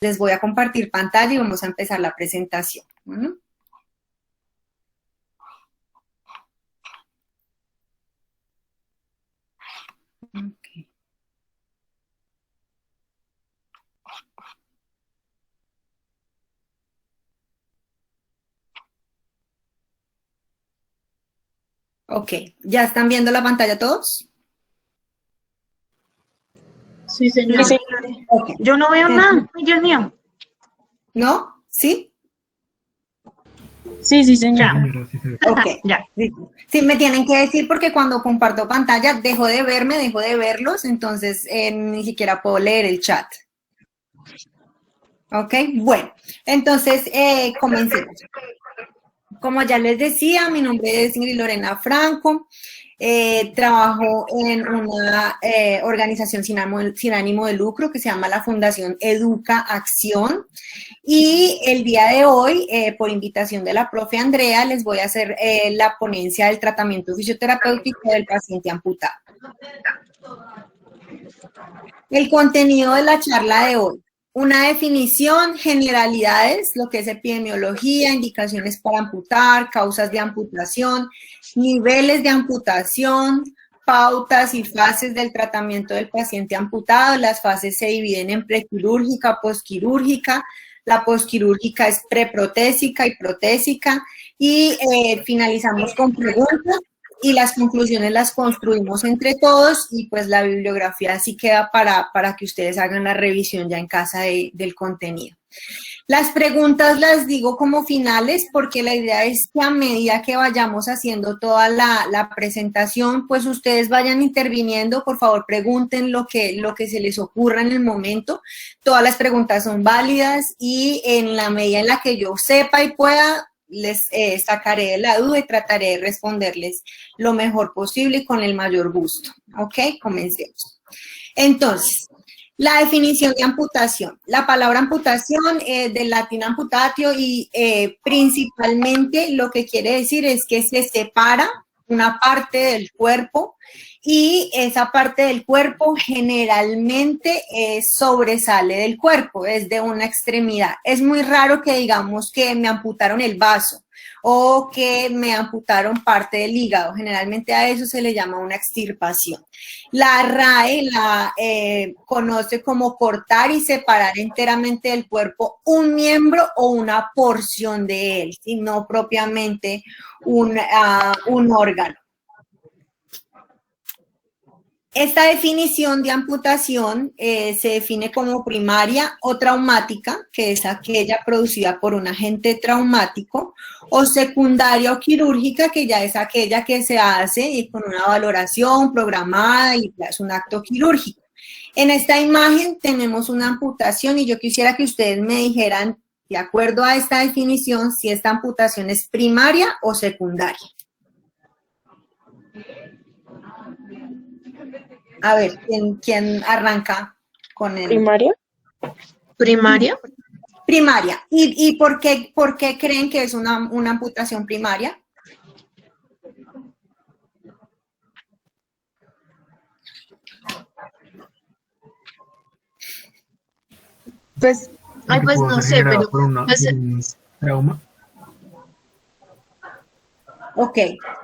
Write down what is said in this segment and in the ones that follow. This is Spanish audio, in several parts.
les voy a compartir pantalla y vamos a empezar la presentación. Bueno. Okay. Ok, ¿ya están viendo la pantalla todos? Sí, señora. Sí, señora. Okay. Yo no veo nada, ay, Dios mío. ¿No? ¿Sí? Sí, señora. Ok, Ya. Sí, me tienen que decir porque cuando comparto pantalla dejo de verme, dejo de verlos, entonces ni siquiera puedo leer el chat. Ok, bueno, entonces comencemos. Como ya les decía, mi nombre es Ingrid Lorena Franco, trabajo en una organización sin ánimo de lucro que se llama la Fundación Educa Acción y el día de hoy, por invitación de la profe Andrea, les voy a hacer la ponencia del tratamiento fisioterapéutico del paciente amputado. El contenido de la charla de hoy. Una definición, generalidades, lo que es epidemiología, indicaciones para amputar, causas de amputación, niveles de amputación, pautas y fases del tratamiento del paciente amputado. Las fases se dividen en prequirúrgica, posquirúrgica. La posquirúrgica es preprotésica y protésica. Y finalizamos con preguntas. Y las conclusiones las construimos entre todos y pues la bibliografía así queda para que ustedes hagan la revisión ya en casa del contenido. Las preguntas las digo como finales porque la idea es que a medida que vayamos haciendo toda la presentación, pues ustedes vayan interviniendo, por favor pregunten lo que se les ocurra en el momento. Todas las preguntas son válidas y en la medida en la que yo sepa y pueda, les sacaré de la duda y trataré de responderles lo mejor posible y con el mayor gusto. ¿Ok? Comencemos. Entonces, la definición de amputación. La palabra amputación del latín amputatio y principalmente lo que quiere decir es que se separa una parte del cuerpo y esa parte del cuerpo generalmente sobresale del cuerpo, es de una extremidad. Es muy raro que digamos que me amputaron el vaso o que me amputaron parte del hígado. Generalmente a eso se le llama una extirpación. La RAE la conoce como cortar y separar enteramente del cuerpo un miembro o una porción de él, y no propiamente un órgano. Esta definición de amputación se define como primaria o traumática, que es aquella producida por un agente traumático, o secundaria o quirúrgica, que ya es aquella que se hace con una valoración programada y es un acto quirúrgico. En esta imagen tenemos una amputación y yo quisiera que ustedes me dijeran, de acuerdo a esta definición, si esta amputación es primaria o secundaria. A ver, ¿quién arranca con el...? ¿Primaria? ¿Primaria? Primaria. ¿Y por qué creen que es una amputación primaria? Pues, pues no sé, pero... Por un trauma. Ok,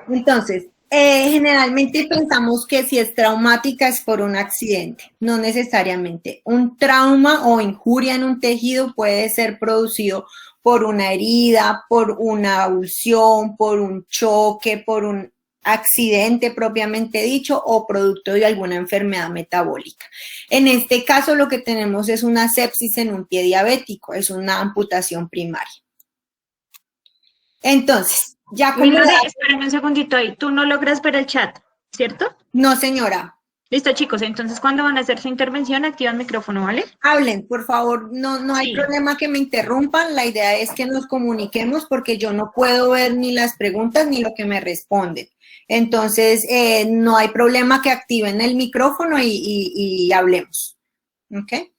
entonces, generalmente pensamos que si es traumática es por un accidente, no necesariamente. Un trauma o injuria en un tejido puede ser producido por una herida, por una abulsión, por un choque, por un accidente propiamente dicho o producto de alguna enfermedad metabólica. En este caso lo que tenemos es una sepsis en un pie diabético, es una amputación primaria. Entonces, ya como... Espérame un segundito ahí. Tú no logras ver el chat, ¿cierto? No, señora. Listo, chicos. Entonces, cuando van a hacer su intervención, activan el micrófono, ¿vale? Hablen, por favor. No hay problema que me interrumpan. La idea es que nos comuniquemos porque yo no puedo ver ni las preguntas ni lo que me responden. Entonces, no hay problema que activen el micrófono y hablemos. ¿Ok?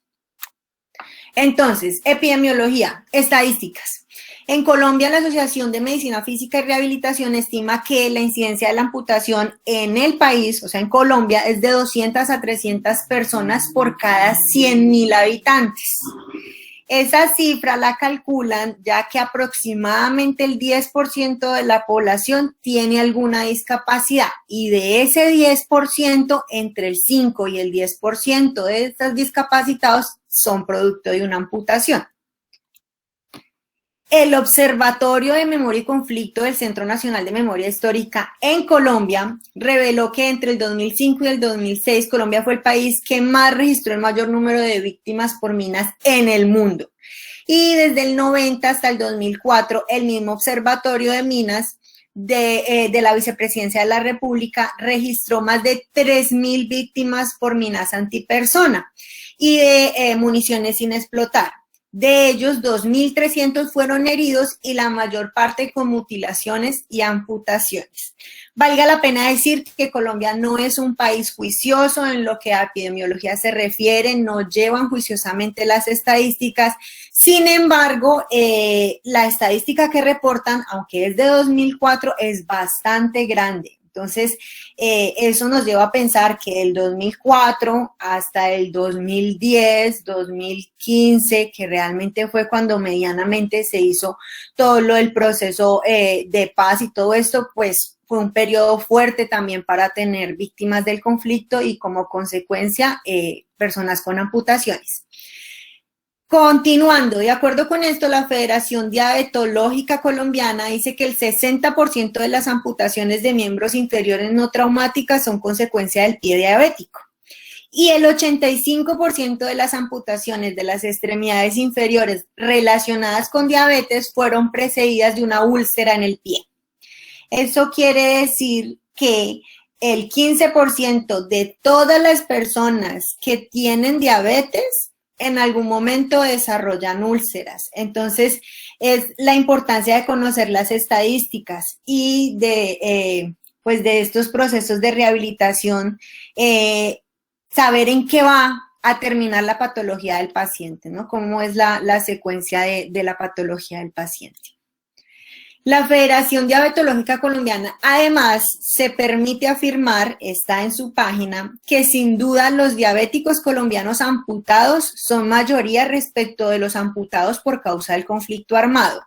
Entonces, epidemiología, estadísticas. En Colombia, la Asociación de Medicina Física y Rehabilitación estima que la incidencia de la amputación en el país, o sea, en Colombia, es de 200 a 300 personas por cada 100.000 habitantes. Esa cifra la calculan ya que aproximadamente el 10% de la población tiene alguna discapacidad y de ese 10%, entre el 5 y el 10% de estos discapacitados son producto de una amputación. El Observatorio de Memoria y Conflicto del Centro Nacional de Memoria Histórica en Colombia reveló que entre el 2005 y el 2006 Colombia fue el país que más registró el mayor número de víctimas por minas en el mundo. Y desde el 90 hasta el 2004, el mismo Observatorio de Minas de la Vicepresidencia de la República registró más de 3.000 víctimas por minas antipersona y de municiones sin explotar. De ellos, 2.300 fueron heridos y la mayor parte con mutilaciones y amputaciones. Valga la pena decir que Colombia no es un país juicioso en lo que a epidemiología se refiere, no llevan juiciosamente las estadísticas. Sin embargo, la estadística que reportan, aunque es de 2004, es bastante grande. Entonces, eso nos lleva a pensar que del 2004 hasta el 2010, 2015, que realmente fue cuando medianamente se hizo todo lo del proceso de paz y todo esto, pues fue un periodo fuerte también para tener víctimas del conflicto y como consecuencia personas con amputaciones. Continuando, de acuerdo con esto, la Federación Diabetológica Colombiana dice que el 60% de las amputaciones de miembros inferiores no traumáticas son consecuencia del pie diabético. Y el 85% de las amputaciones de las extremidades inferiores relacionadas con diabetes fueron precedidas de una úlcera en el pie. Eso quiere decir que el 15% de todas las personas que tienen diabetes en algún momento desarrollan úlceras. Entonces, es la importancia de conocer las estadísticas y de estos procesos de rehabilitación, saber en qué va a terminar la patología del paciente, ¿no? Cómo es la secuencia de la patología del paciente. La Federación Diabetológica Colombiana, además, se permite afirmar, está en su página, que sin duda los diabéticos colombianos amputados son mayoría respecto de los amputados por causa del conflicto armado.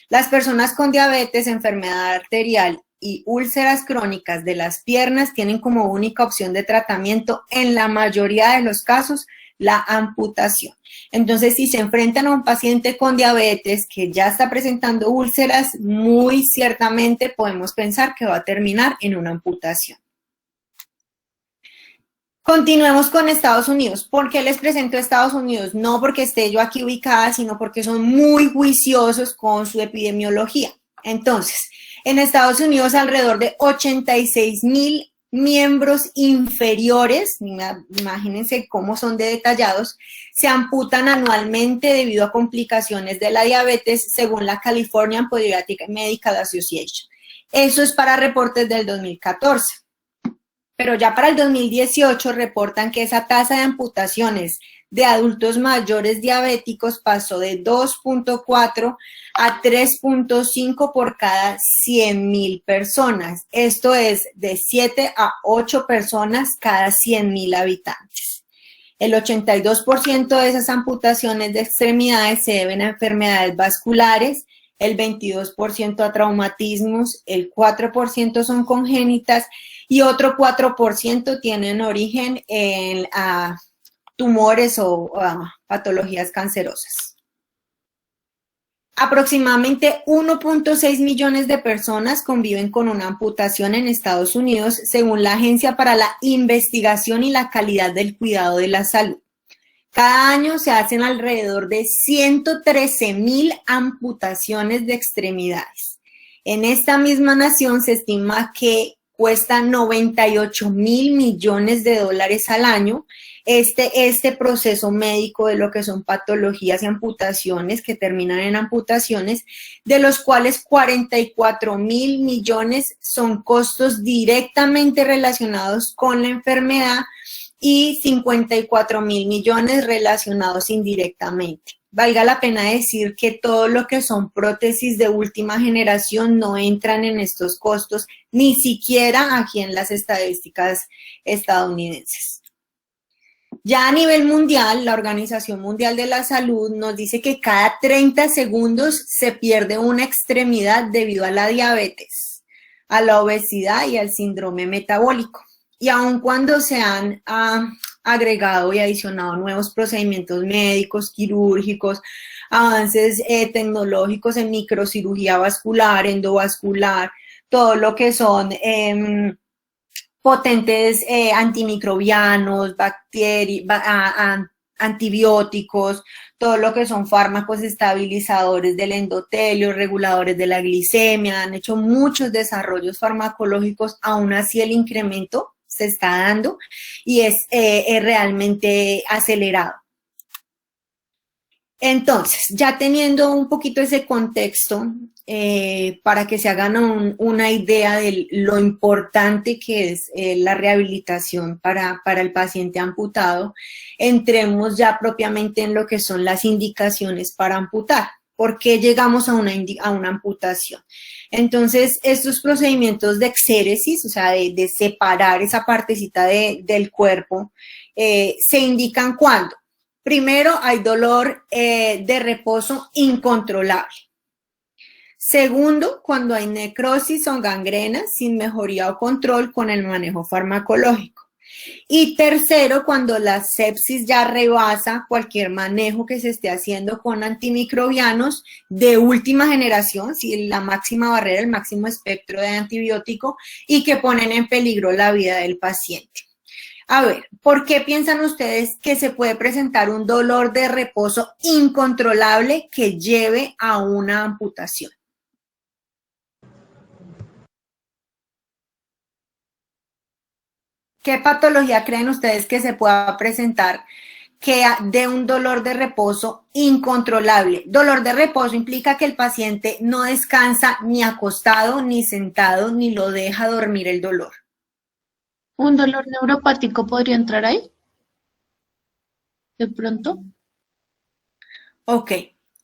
Las personas con diabetes, enfermedad arterial y úlceras crónicas de las piernas tienen como única opción de tratamiento, en la mayoría de los casos, la amputación. Entonces, si se enfrentan a un paciente con diabetes que ya está presentando úlceras, muy ciertamente podemos pensar que va a terminar en una amputación. Continuemos con Estados Unidos. ¿Por qué les presento a Estados Unidos? No porque esté yo aquí ubicada, sino porque son muy juiciosos con su epidemiología. Entonces, en Estados Unidos alrededor de 86.000 miembros inferiores, imagínense cómo son de detallados, se amputan anualmente debido a complicaciones de la diabetes, según la California Pediatric Medical Association. Eso es para reportes del 2014. Pero ya para el 2018 reportan que esa tasa de amputaciones de adultos mayores diabéticos pasó de 2.4 a 3.5 por cada 100.000 personas. Esto es de 7 a 8 personas cada 100.000 habitantes. El 82% de esas amputaciones de extremidades se deben a enfermedades vasculares, el 22% a traumatismos, el 4% son congénitas y otro 4% tienen origen en tumores o patologías cancerosas. Aproximadamente 1.6 millones de personas conviven con una amputación en Estados Unidos, según la Agencia para la Investigación y la Calidad del Cuidado de la Salud. Cada año se hacen alrededor de 113.000 amputaciones de extremidades. En esta misma nación se estima que cuesta 98.000 millones de dólares al año este proceso médico de lo que son patologías y amputaciones que terminan en amputaciones, de los cuales 44.000 millones son costos directamente relacionados con la enfermedad y 54.000 millones relacionados indirectamente. Valga la pena decir que todo lo que son prótesis de última generación no entran en estos costos, ni siquiera aquí en las estadísticas estadounidenses. Ya a nivel mundial, la Organización Mundial de la Salud nos dice que cada 30 segundos se pierde una extremidad debido a la diabetes, a la obesidad y al síndrome metabólico. Y aun cuando se han agregado y adicionado nuevos procedimientos médicos, quirúrgicos, avances tecnológicos en microcirugía vascular, endovascular, todo lo que son potentes antimicrobianos, antibióticos, todo lo que son fármacos estabilizadores del endotelio, reguladores de la glicemia, han hecho muchos desarrollos farmacológicos, aún así el incremento se está dando y es realmente acelerado. Entonces, ya teniendo un poquito ese contexto, para que se hagan una idea de lo importante que es la rehabilitación para el paciente amputado, entremos ya propiamente en lo que son las indicaciones para amputar. ¿Por qué llegamos a una amputación? Entonces, estos procedimientos de exéresis, o sea, de separar esa partecita del cuerpo, se indican cuando. Primero, hay dolor de reposo incontrolable. Segundo, cuando hay necrosis o gangrena sin mejoría o control con el manejo farmacológico. Y tercero, cuando la sepsis ya rebasa cualquier manejo que se esté haciendo con antimicrobianos de última generación, si la máxima barrera, el máximo espectro de antibiótico, y que ponen en peligro la vida del paciente. A ver, ¿por qué piensan ustedes que se puede presentar un dolor de reposo incontrolable que lleve a una amputación? ¿Qué patología creen ustedes que se pueda presentar que dé un dolor de reposo incontrolable? Dolor de reposo implica que el paciente no descansa ni acostado, ni sentado, ni lo deja dormir el dolor. ¿Un dolor neuropático podría entrar ahí? ¿De pronto? Ok,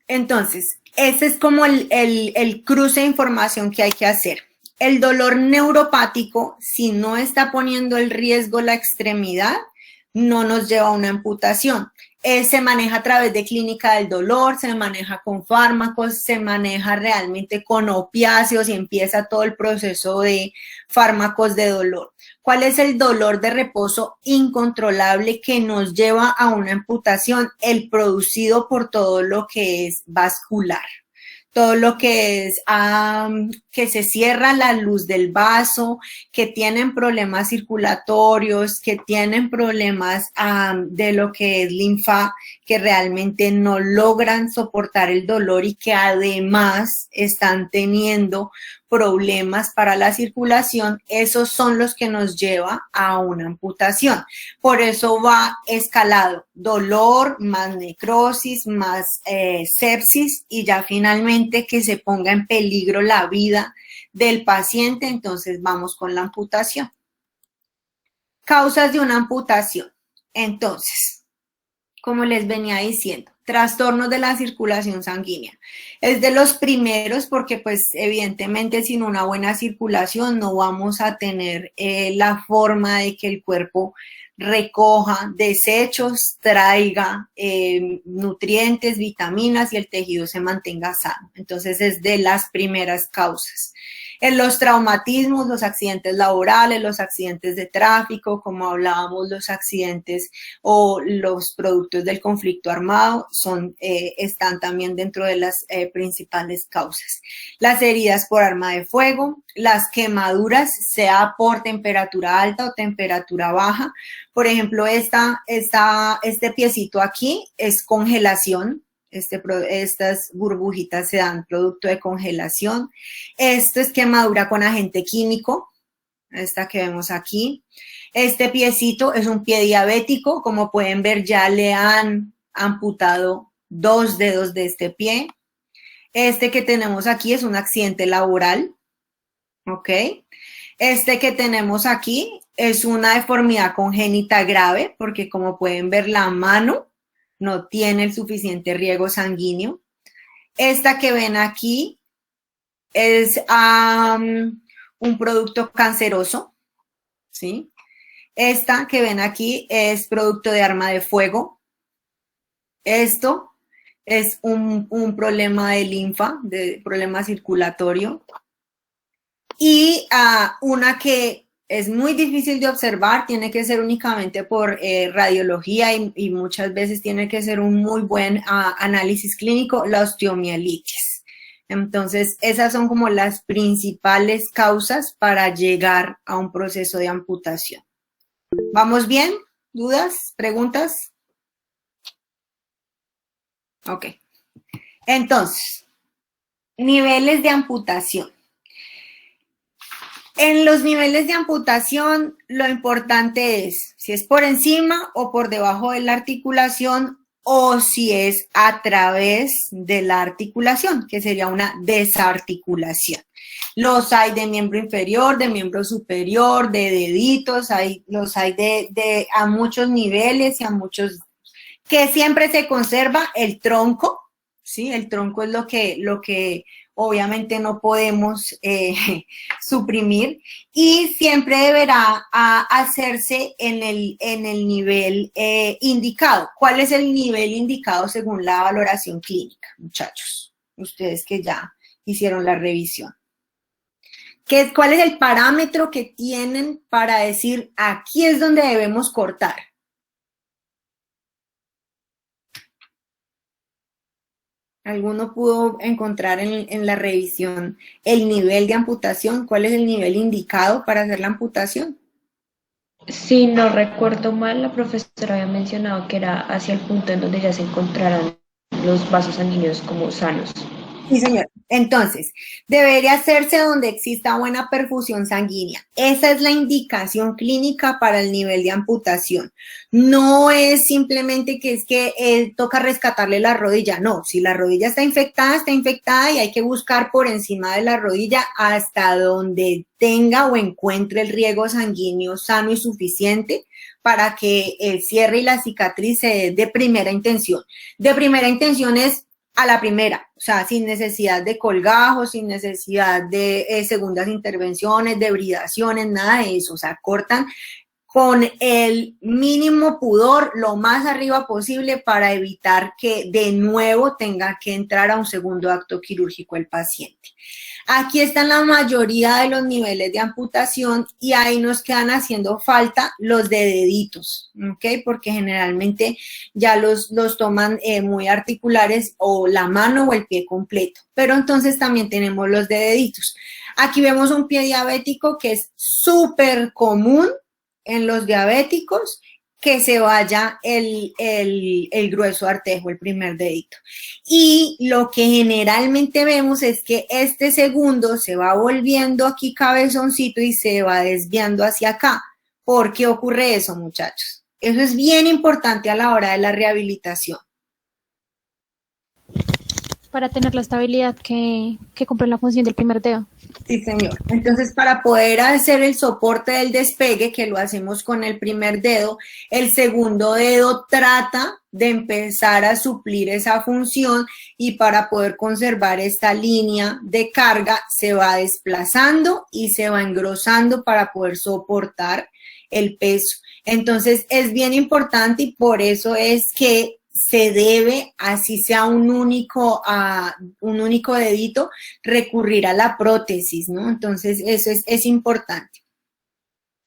entonces, ese es como el cruce de información que hay que hacer. El dolor neuropático, si no está poniendo en riesgo la extremidad, no nos lleva a una amputación. Se maneja a través de clínica del dolor, se maneja con fármacos, se maneja realmente con opiáceos y empieza todo el proceso de fármacos de dolor. ¿Cuál es el dolor de reposo incontrolable que nos lleva a una amputación? El producido por todo lo que es vascular. Todo lo que es que se cierra la luz del vaso, que tienen problemas circulatorios, que tienen problemas de lo que es linfa, que realmente no logran soportar el dolor y que además están teniendo problemas para la circulación, esos son los que nos lleva a una amputación. Por eso va escalado, dolor, más necrosis, más sepsis y ya finalmente que se ponga en peligro la vida del paciente, entonces vamos con la amputación. Causas de una amputación. Entonces, como les venía diciendo, trastornos de la circulación sanguínea. Es de los primeros porque pues evidentemente sin una buena circulación no vamos a tener la forma de que el cuerpo recoja desechos, traiga nutrientes, vitaminas y el tejido se mantenga sano. Entonces es de las primeras causas. En los traumatismos, los accidentes laborales, los accidentes de tráfico, como hablábamos, los accidentes o los productos del conflicto armado están también dentro de las principales causas. Las heridas por arma de fuego, las quemaduras, sea por temperatura alta o temperatura baja. Por ejemplo, este piecito aquí es congelación. Estas burbujitas se dan producto de congelación. Esto es quemadura con agente químico, esta que vemos aquí. Este piecito es un pie diabético, como pueden ver ya le han amputado 2 dedos de este pie. Este que tenemos aquí es un accidente laboral, ¿ok? Este que tenemos aquí es una deformidad congénita grave, porque como pueden ver la mano no tiene el suficiente riego sanguíneo. Esta que ven aquí es un producto canceroso, ¿sí? Esta que ven aquí es producto de arma de fuego. Esto es un problema de linfa, de problema circulatorio. Y una que es muy difícil de observar, tiene que ser únicamente por radiología y muchas veces tiene que ser un muy buen análisis clínico, la osteomielitis. Entonces, esas son como las principales causas para llegar a un proceso de amputación. ¿Vamos bien? ¿Dudas? ¿Preguntas? Ok. Entonces, niveles de amputación. En los niveles de amputación, lo importante es si es por encima o por debajo de la articulación o si es a través de la articulación, que sería una desarticulación. Los hay de miembro inferior, de miembro superior, de deditos, los hay a muchos niveles y a muchos, que siempre se conserva el tronco, ¿sí? El tronco es lo que obviamente no podemos suprimir y siempre deberá hacerse en el nivel indicado. ¿Cuál es el nivel indicado según la valoración clínica, muchachos? Ustedes que ya hicieron la revisión. ¿Cuál es el parámetro que tienen para decir aquí es donde debemos cortar? ¿Alguno pudo encontrar en la revisión el nivel de amputación? ¿Cuál es el nivel indicado para hacer la amputación? Si no recuerdo mal, la profesora había mencionado que era hacia el punto en donde ya se encontraran los vasos sanguíneos como sanos. Sí, señor. Entonces, debería hacerse donde exista buena perfusión sanguínea. Esa es la indicación clínica para el nivel de amputación. No es simplemente que es que toca rescatarle la rodilla. No, si la rodilla está infectada y hay que buscar por encima de la rodilla hasta donde tenga o encuentre el riego sanguíneo sano y suficiente para que el cierre y la cicatriz se dé de primera intención. De primera intención es a la primera, o sea, sin necesidad de colgajos, sin necesidad de segundas intervenciones, de bridaciones, nada de eso, o sea, cortan con el mínimo pudor lo más arriba posible para evitar que de nuevo tenga que entrar a un segundo acto quirúrgico el paciente. Aquí están la mayoría de los niveles de amputación y ahí nos quedan haciendo falta los de deditos, ¿ok? Porque generalmente ya los toman muy articulares o la mano o el pie completo. Pero entonces también tenemos los de deditos. Aquí vemos un pie diabético que es súper común en los diabéticos, que se vaya el grueso artejo, el primer dedito. Y lo que generalmente vemos es que este segundo se va volviendo aquí cabezoncito y se va desviando hacia acá. ¿Por qué ocurre eso, muchachos? Eso es bien importante a la hora de la rehabilitación. Para tener la estabilidad que cumple la función del primer dedo. Sí, señor. Entonces, para poder hacer el soporte del despegue, que lo hacemos con el primer dedo, el segundo dedo trata de empezar a suplir esa función y para poder conservar esta línea de carga se va desplazando y se va engrosando para poder soportar el peso. Entonces, es bien importante y por eso es que se debe, así sea un único dedito, recurrir a la prótesis, ¿no? Entonces, eso es importante.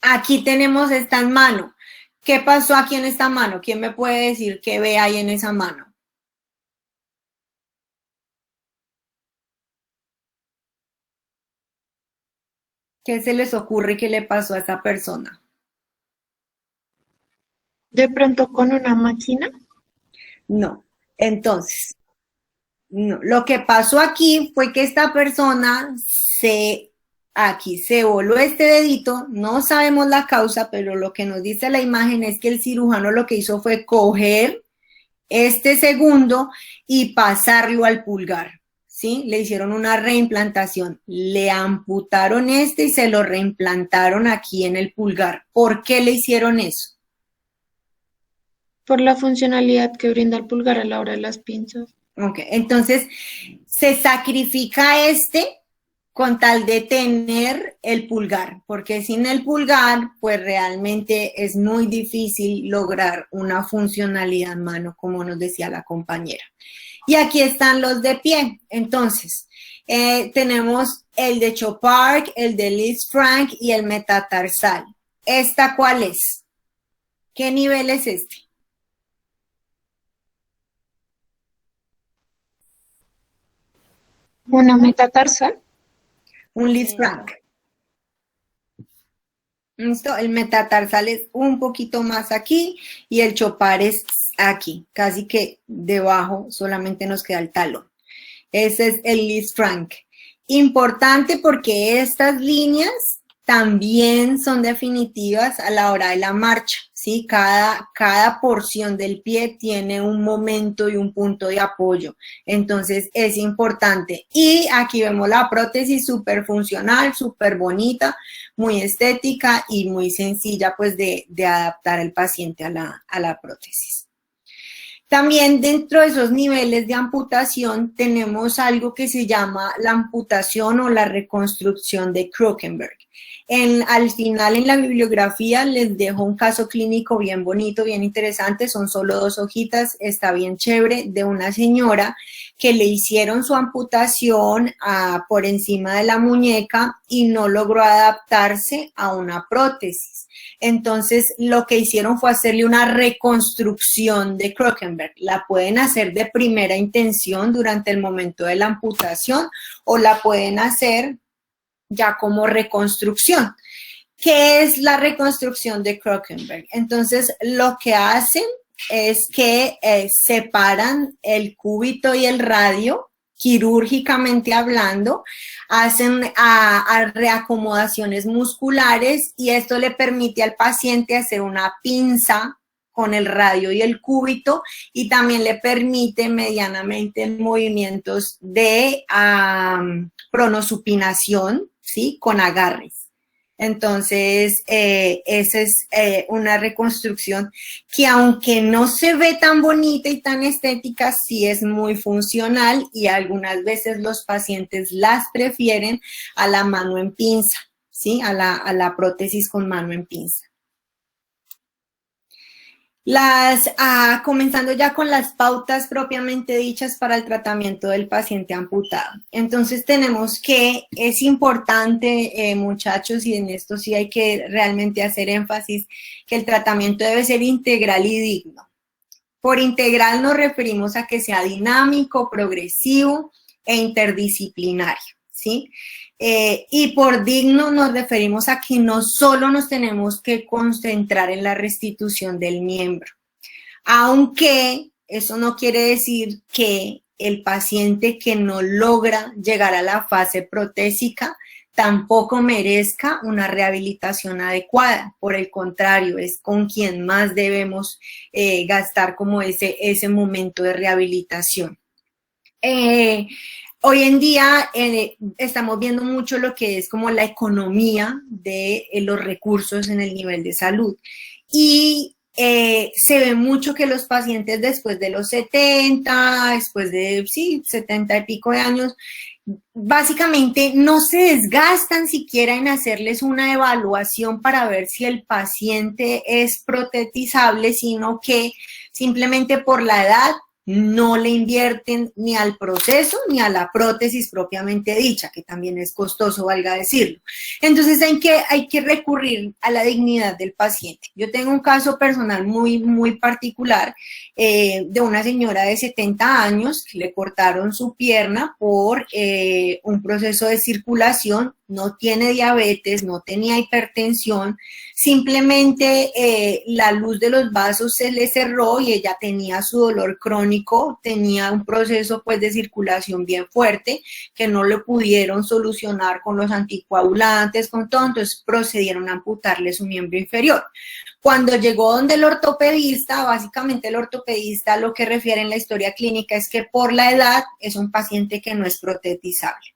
Aquí tenemos esta mano. ¿Qué pasó aquí en esta mano? ¿Quién me puede decir qué ve ahí en esa mano? ¿Qué se les ocurre que le pasó a esta persona? ¿De pronto con una máquina? No. Entonces, no. Lo que pasó aquí fue que esta persona aquí se voló este dedito, no sabemos la causa, pero lo que nos dice la imagen es que el cirujano lo que hizo fue coger este segundo y pasarlo al pulgar, ¿sí? Le hicieron una reimplantación, le amputaron este y se lo reimplantaron aquí en el pulgar. ¿Por qué le hicieron eso? Por la funcionalidad que brinda el pulgar a la hora de las pinzas. Ok, entonces se sacrifica este con tal de tener el pulgar, porque sin el pulgar, pues realmente es muy difícil lograr una funcionalidad en mano, como nos decía la compañera. Y aquí están los de pie. Entonces, tenemos el de Chopard, el de Lisfranc y el metatarsal. ¿Esta cuál es? ¿Qué nivel es este? Una metatarsal. Un Lisfranc. ¿Listo? El metatarsal es un poquito más aquí y el Chopard es aquí, casi que debajo solamente nos queda el talón. Ese es el Lisfranc. Importante porque estas líneas también son definitivas a la hora de la marcha, ¿sí? Cada porción del pie tiene un momento y un punto de apoyo, entonces es importante. Y aquí vemos la prótesis súper funcional, súper bonita, muy estética y muy sencilla pues de adaptar al paciente a la prótesis. También dentro de esos niveles de amputación tenemos algo que se llama la amputación o la reconstrucción de Krokenberg. Al final en la bibliografía les dejo un caso clínico bien bonito, bien interesante, son solo 2 hojitas, está bien chévere, de una señora que le hicieron su amputación por encima de la muñeca y no logró adaptarse a una prótesis. Entonces, lo que hicieron fue hacerle una reconstrucción de Krokenberg. La pueden hacer de primera intención durante el momento de la amputación o la pueden hacer ya como reconstrucción. ¿Qué es la reconstrucción de Krokenberg? Entonces, lo que hacen es que separan el cúbito y el radio, quirúrgicamente hablando, hacen reacomodaciones musculares y esto le permite al paciente hacer una pinza con el radio y el cúbito y también le permite medianamente movimientos de pronosupinación, ¿sí? Con agarres. Entonces, esa es una reconstrucción que aunque no se ve tan bonita y tan estética, sí es muy funcional y algunas veces los pacientes las prefieren a la mano en pinza, ¿sí? A la prótesis con mano en pinza. Comenzando ya con las pautas propiamente dichas para el tratamiento del paciente amputado. Entonces tenemos que, es importante, muchachos, y en esto sí hay que realmente hacer énfasis, que el tratamiento debe ser integral y digno. Por integral nos referimos a que sea dinámico, progresivo e interdisciplinario, ¿sí? Y por digno nos referimos a que no solo nos tenemos que concentrar en la restitución del miembro, aunque eso no quiere decir que el paciente que no logra llegar a la fase protésica tampoco merezca una rehabilitación adecuada. Por el contrario, es con quien más debemos gastar como ese momento de rehabilitación. Hoy en día estamos viendo mucho lo que es como la economía de los recursos en el nivel de salud y se ve mucho que los pacientes después de los 70, después de 70 y pico de años, básicamente no se desgastan siquiera en hacerles una evaluación para ver si el paciente es protetizable, sino que simplemente por la edad no le invierten ni al proceso ni a la prótesis propiamente dicha, que también es costoso, valga decirlo. Entonces hay que recurrir a la dignidad del paciente. Yo tengo un caso personal muy particular de una señora de 70 años que le cortaron su pierna por un proceso de circulación, no tiene diabetes, no tenía hipertensión, simplemente la luz de los vasos se le cerró y ella tenía su dolor crónico, tenía un proceso pues de circulación bien fuerte que no lo pudieron solucionar con los anticoagulantes, con todo, entonces procedieron a amputarle su miembro inferior. Cuando llegó donde el ortopedista, básicamente el ortopedista lo que refiere en la historia clínica es que por la edad es un paciente que no es protetizable.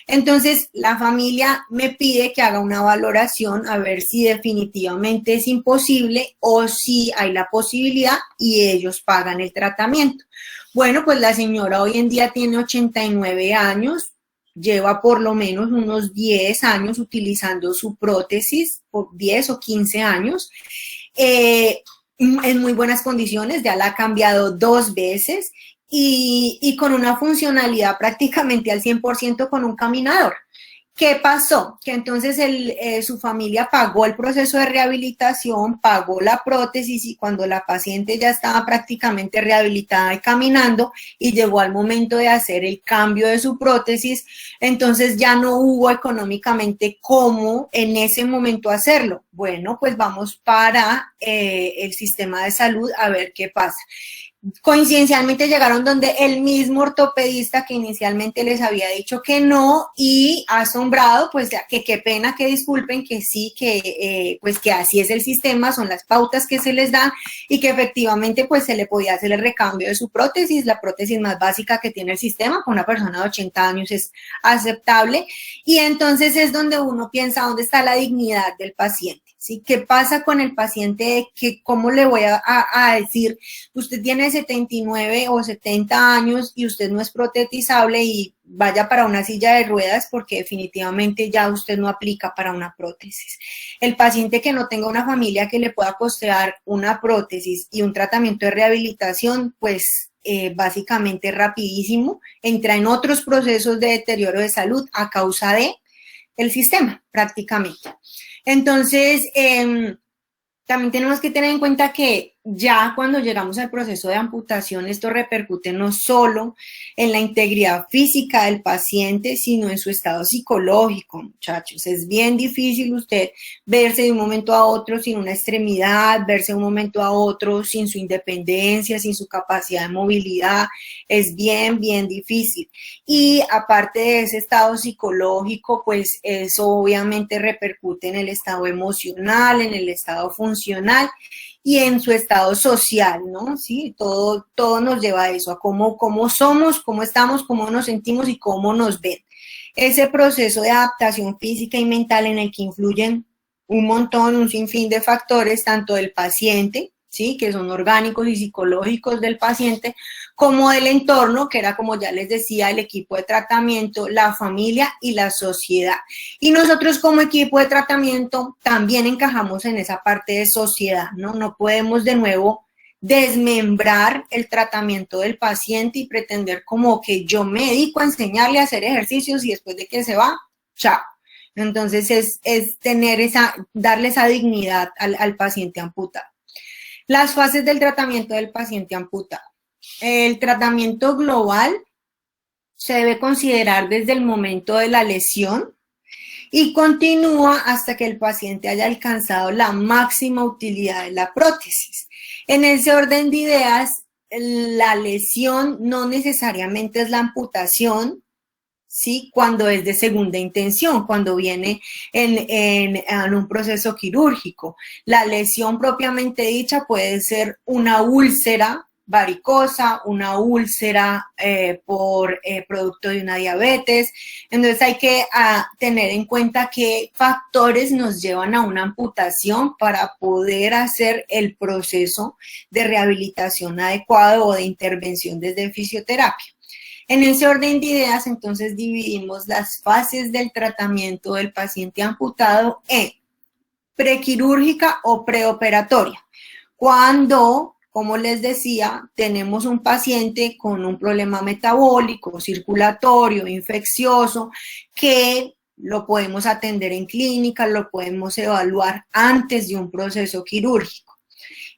Entonces, la familia me pide que haga una valoración a ver si definitivamente es imposible o si hay la posibilidad y ellos pagan el tratamiento. Bueno, pues la señora hoy en día tiene 89 años, lleva por lo menos unos 10 años utilizando su prótesis, por 10 o 15 años, en muy buenas condiciones, ya la ha cambiado 2 veces y con una funcionalidad prácticamente al 100% con un caminador. ¿Qué pasó? Que entonces su familia pagó el proceso de rehabilitación, pagó la prótesis y cuando la paciente ya estaba prácticamente rehabilitada y caminando y llegó al momento de hacer el cambio de su prótesis, entonces ya no hubo económicamente cómo en ese momento hacerlo. Bueno, pues vamos para el sistema de salud a ver qué pasa. Coincidencialmente llegaron donde el mismo ortopedista que inicialmente les había dicho que no y asombrado, pues que qué pena, que disculpen, que sí, que pues que así es el sistema, son las pautas que se les dan y que efectivamente pues se le podía hacer el recambio de su prótesis, la prótesis más básica que tiene el sistema, con una persona de 80 años es aceptable y entonces es donde uno piensa dónde está la dignidad del paciente. ¿Sí? ¿Qué pasa con el paciente? ¿Cómo le voy a decir? Usted tiene 79 o 70 años y usted no es protetizable y vaya para una silla de ruedas porque definitivamente ya usted no aplica para una prótesis. El paciente que no tenga una familia que le pueda costear una prótesis y un tratamiento de rehabilitación, pues básicamente rapidísimo, entra en otros procesos de deterioro de salud a causa de el sistema prácticamente. Entonces, también tenemos que tener en cuenta que ya cuando llegamos al proceso de amputación, esto repercute no solo en la integridad física del paciente, sino en su estado psicológico, muchachos. Es bien difícil usted verse de un momento a otro sin una extremidad, verse de un momento a otro sin su independencia, sin su capacidad de movilidad. Es bien, bien difícil. Y aparte de ese estado psicológico, pues eso obviamente repercute en el estado emocional, en el estado funcional y en su estado social, ¿no? Sí, todo nos lleva a eso, a cómo somos, cómo estamos, cómo nos sentimos y cómo nos ven. Ese proceso de adaptación física y mental en el que influyen un montón, un sinfín de factores, tanto del paciente, ¿sí? Que son orgánicos y psicológicos del paciente, como del entorno, que era, como ya les decía, el equipo de tratamiento, la familia y la sociedad. Y nosotros como equipo de tratamiento también encajamos en esa parte de sociedad, ¿no? No podemos de nuevo desmembrar el tratamiento del paciente y pretender como que yo me dedico a enseñarle a hacer ejercicios y después de que se va, chao. Entonces es tener darle esa dignidad al paciente amputado. Las fases del tratamiento del paciente amputado. El tratamiento global se debe considerar desde el momento de la lesión y continúa hasta que el paciente haya alcanzado la máxima utilidad de la prótesis. En ese orden de ideas, la lesión no necesariamente es la amputación, ¿sí? Cuando es de segunda intención, cuando viene en un proceso quirúrgico. La lesión propiamente dicha puede ser una úlcera varicosa, una úlcera por producto de una diabetes. Entonces hay que tener en cuenta qué factores nos llevan a una amputación para poder hacer el proceso de rehabilitación adecuado o de intervención desde fisioterapia. En ese orden de ideas, entonces, dividimos las fases del tratamiento del paciente amputado en prequirúrgica o preoperatoria. Cuando, como les decía, tenemos un paciente con un problema metabólico, circulatorio, infeccioso, que lo podemos atender en clínica, lo podemos evaluar antes de un proceso quirúrgico.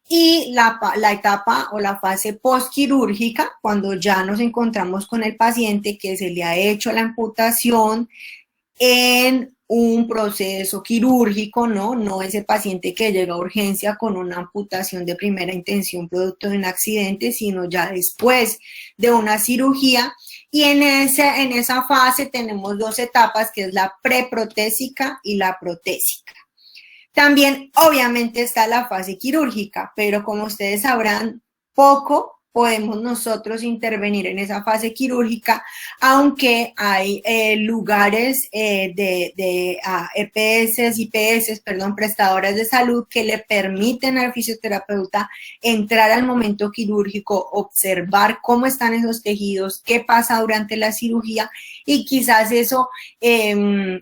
Y la etapa o la fase postquirúrgica, cuando ya nos encontramos con el paciente que se le ha hecho la amputación en un proceso quirúrgico, no ese paciente que llega a urgencia con una amputación de primera intención producto de un accidente, sino ya después de una cirugía. Y en esa fase tenemos 2 etapas, que es la preprotésica y la protésica. También, obviamente, está la fase quirúrgica, pero como ustedes sabrán, poco podemos nosotros intervenir en esa fase quirúrgica, aunque hay lugares de EPS, IPS, perdón, prestadoras de salud que le permiten al fisioterapeuta entrar al momento quirúrgico, observar cómo están esos tejidos, qué pasa durante la cirugía y quizás eso,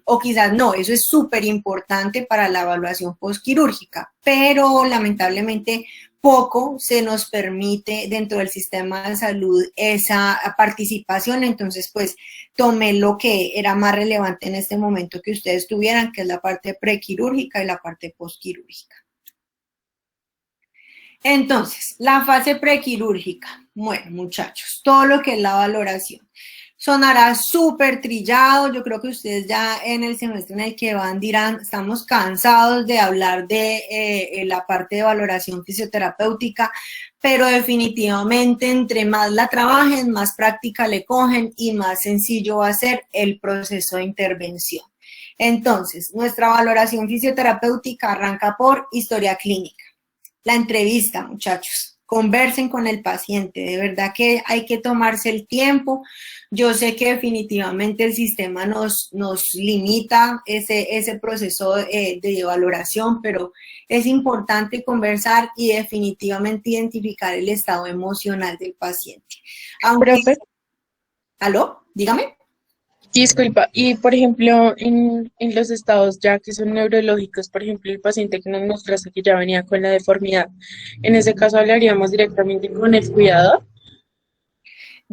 o quizás no, eso es súper importante para la evaluación postquirúrgica, pero lamentablemente poco se nos permite dentro del sistema de salud esa participación, entonces pues tomé lo que era más relevante en este momento que ustedes tuvieran, que es la parte prequirúrgica y la parte postquirúrgica. Entonces, la fase prequirúrgica, bueno muchachos, todo lo que es la valoración. Sonará súper trillado, yo creo que ustedes ya en el semestre en el que van dirán, estamos cansados de hablar de la parte de valoración fisioterapéutica, pero definitivamente entre más la trabajen, más práctica le cogen y más sencillo va a ser el proceso de intervención. Entonces, nuestra valoración fisioterapéutica arranca por historia clínica. La entrevista, muchachos. Conversen con el paciente, de verdad que hay que tomarse el tiempo. Yo sé que definitivamente el sistema nos limita ese proceso de valoración, pero es importante conversar y definitivamente identificar el estado emocional del paciente. Aunque, Profe, ¿aló? Dígame. disculpa, y por ejemplo, en los estados ya que son neurológicos, por ejemplo, el paciente que nos mostraste que ya venía con la deformidad, en ese caso hablaríamos directamente con el cuidador.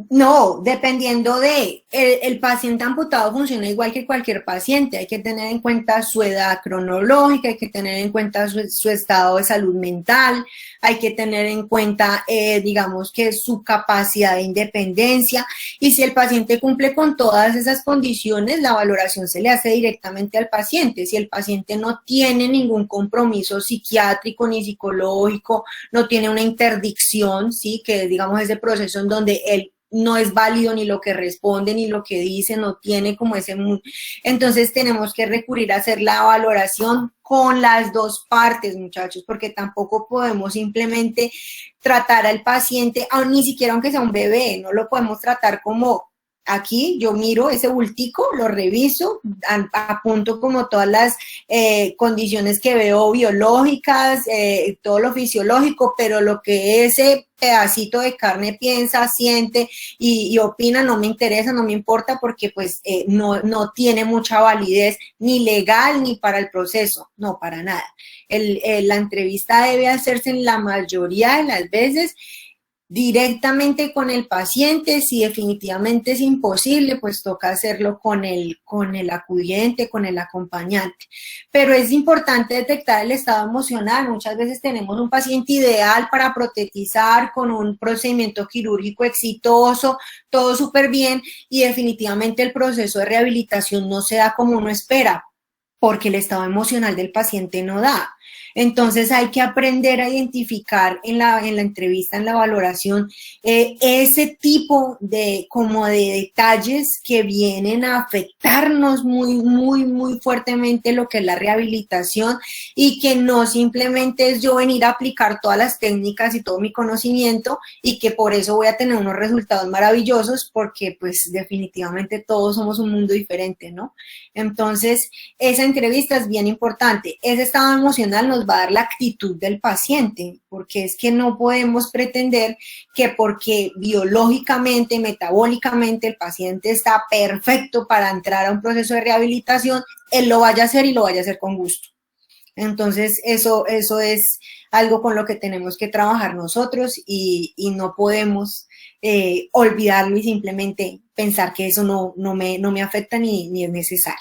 No, dependiendo de, el paciente amputado funciona igual que cualquier paciente, hay que tener en cuenta su edad cronológica, hay que tener en cuenta su estado de salud mental, hay que tener en cuenta, digamos que su capacidad de independencia, y si el paciente cumple con todas esas condiciones, la valoración se le hace directamente al paciente. Si el paciente no tiene ningún compromiso psiquiátrico ni psicológico, no tiene una interdicción, ¿sí? Que digamos ese proceso en donde él no es válido ni lo que responde ni lo que dice, no tiene como ese... Entonces tenemos que recurrir a hacer la valoración con las dos partes, muchachos, porque tampoco podemos simplemente tratar al paciente, ni siquiera aunque sea un bebé, no lo podemos tratar como... Aquí yo miro ese bultico, lo reviso, apunto como todas las condiciones que veo biológicas, todo lo fisiológico, pero lo que ese pedacito de carne piensa, siente y opina no me interesa, no me importa porque pues no tiene mucha validez ni legal ni para el proceso, no, para nada. La entrevista debe hacerse en la mayoría de las veces directamente con el paciente. Si definitivamente es imposible, pues toca hacerlo con el acudiente, con el acompañante. Pero es importante detectar el estado emocional. Muchas veces tenemos un paciente ideal para protetizar con un procedimiento quirúrgico exitoso, todo súper bien, y definitivamente el proceso de rehabilitación no se da como uno espera, porque el estado emocional del paciente no da. Entonces hay que aprender a identificar en la entrevista, en la valoración, ese tipo de detalles que vienen a afectarnos muy fuertemente lo que es la rehabilitación, y que no simplemente es yo venir a aplicar todas las técnicas y todo mi conocimiento y que por eso voy a tener unos resultados maravillosos, porque pues definitivamente todos somos un mundo diferente, ¿no? Entonces esa entrevista es bien importante. Ese estado emocional nos va a dar la actitud del paciente, porque es que no podemos pretender que porque biológicamente, metabólicamente el paciente está perfecto para entrar a un proceso de rehabilitación, él lo vaya a hacer y lo vaya a hacer con gusto. Entonces eso es algo con lo que tenemos que trabajar nosotros y no podemos olvidarlo y simplemente pensar que eso no me afecta ni es necesario.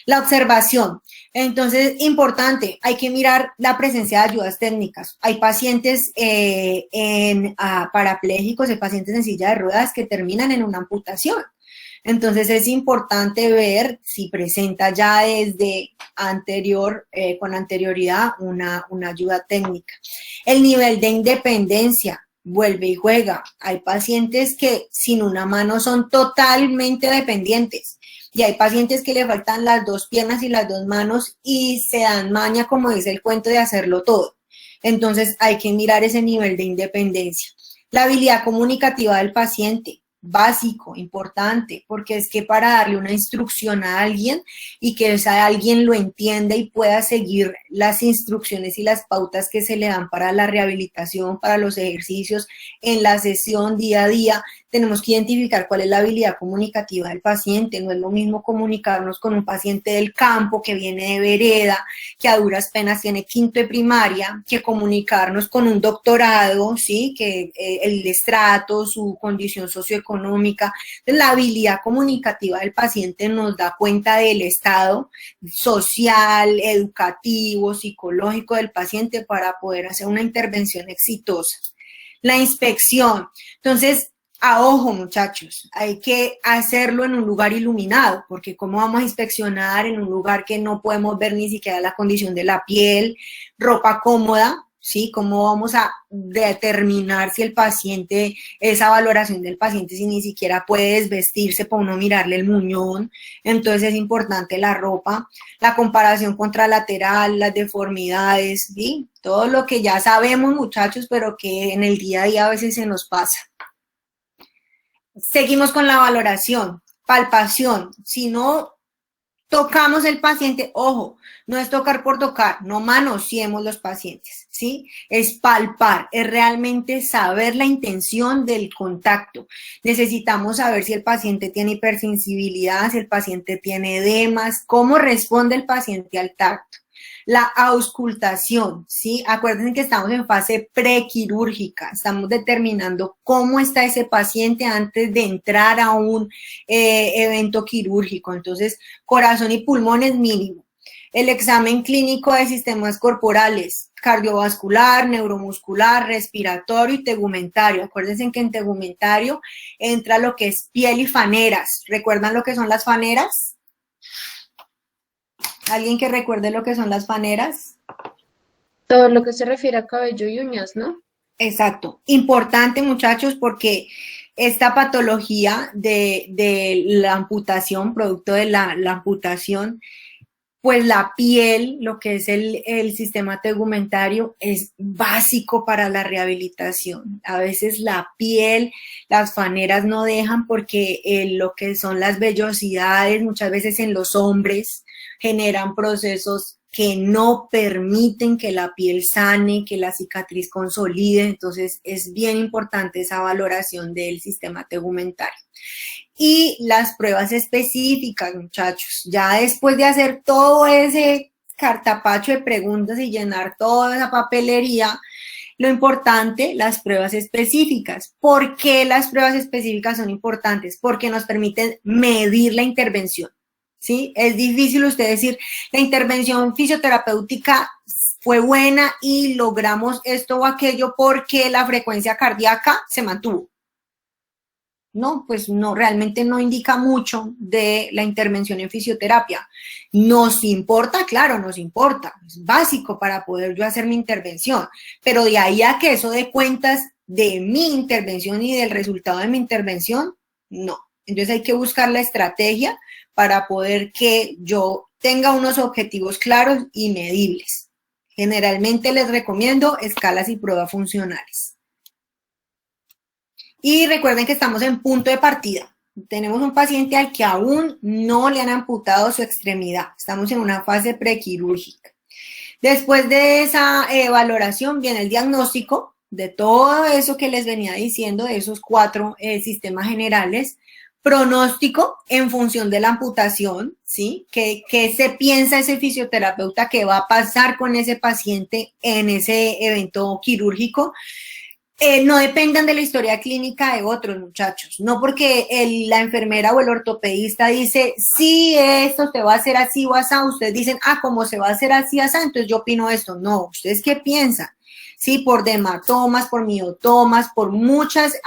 La observación. Entonces, importante, hay que mirar la presencia de ayudas técnicas. Hay pacientes parapléjicos, hay pacientes en silla de ruedas que terminan en una amputación. Entonces, es importante ver si presenta ya desde con anterioridad una ayuda técnica. El nivel de independencia. Vuelve y juega. Hay pacientes que sin una mano son totalmente dependientes. Y hay pacientes que le faltan las dos piernas y las dos manos y se dan maña, como dice el cuento, de hacerlo todo. Entonces hay que mirar ese nivel de independencia. La habilidad comunicativa del paciente, básico, importante, porque es que para darle una instrucción a alguien y que ese alguien lo entienda y pueda seguir las instrucciones y las pautas que se le dan para la rehabilitación, para los ejercicios en la sesión día a día, tenemos que identificar cuál es la habilidad comunicativa del paciente. No es lo mismo comunicarnos con un paciente del campo que viene de vereda, que a duras penas tiene quinto de primaria, que comunicarnos con un doctorado, ¿sí? Que el estrato, su condición socioeconómica. Entonces, la habilidad comunicativa del paciente nos da cuenta del estado social, educativo, psicológico del paciente para poder hacer una intervención exitosa. La inspección. Entonces, a ojo, muchachos, hay que hacerlo en un lugar iluminado, porque ¿cómo vamos a inspeccionar en un lugar que no podemos ver ni siquiera la condición de la piel, ropa cómoda? ¿Sí? ¿Cómo vamos a determinar si el paciente, esa valoración del paciente, si ni siquiera puede desvestirse para uno mirarle el muñón? Entonces es importante la ropa, la comparación contralateral, las deformidades, ¿sí? Todo lo que ya sabemos, muchachos, pero que en el día a día a veces se nos pasa. Seguimos con la valoración, palpación. Si no tocamos el paciente, ojo, no es tocar por tocar, no manoseemos los pacientes, ¿sí? Es palpar, es realmente saber la intención del contacto. Necesitamos saber si el paciente tiene hipersensibilidad, si el paciente tiene edemas, cómo responde el paciente al tacto. La auscultación, ¿sí? Acuérdense que estamos en fase prequirúrgica, estamos determinando cómo está ese paciente antes de entrar a un evento quirúrgico. Entonces, corazón y pulmones mínimo. El examen clínico de sistemas corporales, cardiovascular, neuromuscular, respiratorio y tegumentario. Acuérdense que en tegumentario entra lo que es piel y faneras. ¿Recuerdan lo que son las faneras? ¿Alguien que recuerde lo que son las faneras? Todo lo que se refiere a cabello y uñas, ¿no? Exacto. Importante, muchachos, porque esta patología de la amputación, producto de la amputación, pues la piel, lo que es el sistema tegumentario, es básico para la rehabilitación. A veces la piel, las faneras no dejan porque lo que son las vellosidades, muchas veces en los hombres, generan procesos que no permiten que la piel sane, que la cicatriz consolide. Entonces es bien importante esa valoración del sistema tegumentario. Y las pruebas específicas, muchachos, ya después de hacer todo ese cartapacho de preguntas y llenar toda esa papelería, lo importante, las pruebas específicas. ¿Por qué las pruebas específicas son importantes? Porque nos permiten medir la intervención, ¿sí? Es difícil usted decir, la intervención fisioterapéutica fue buena y logramos esto o aquello porque la frecuencia cardíaca se mantuvo. No, pues no, realmente no indica mucho de la intervención en fisioterapia. ¿Nos importa? Claro, nos importa. Es básico para poder yo hacer mi intervención. Pero de ahí a que eso dé cuentas de mi intervención y del resultado de mi intervención, no. Entonces hay que buscar la estrategia para poder que yo tenga unos objetivos claros y medibles. Generalmente les recomiendo escalas y pruebas funcionales. Y recuerden que estamos en punto de partida. Tenemos un paciente al que aún no le han amputado su extremidad. Estamos en una fase prequirúrgica. Después de esa valoración viene el diagnóstico de todo eso que les venía diciendo, de esos 4 sistemas generales. Pronóstico en función de la amputación, ¿sí? ¿Qué se piensa ese fisioterapeuta que va a pasar con ese paciente en ese evento quirúrgico? No dependan de la historia clínica de otros, muchachos. No porque la enfermera o el ortopedista dice, sí, esto se va a hacer así o así, ustedes dicen, como se va a hacer así o así, entonces yo opino esto. No, ¿ustedes qué piensan? Sí, por dermatomas, por miotomas, por muchas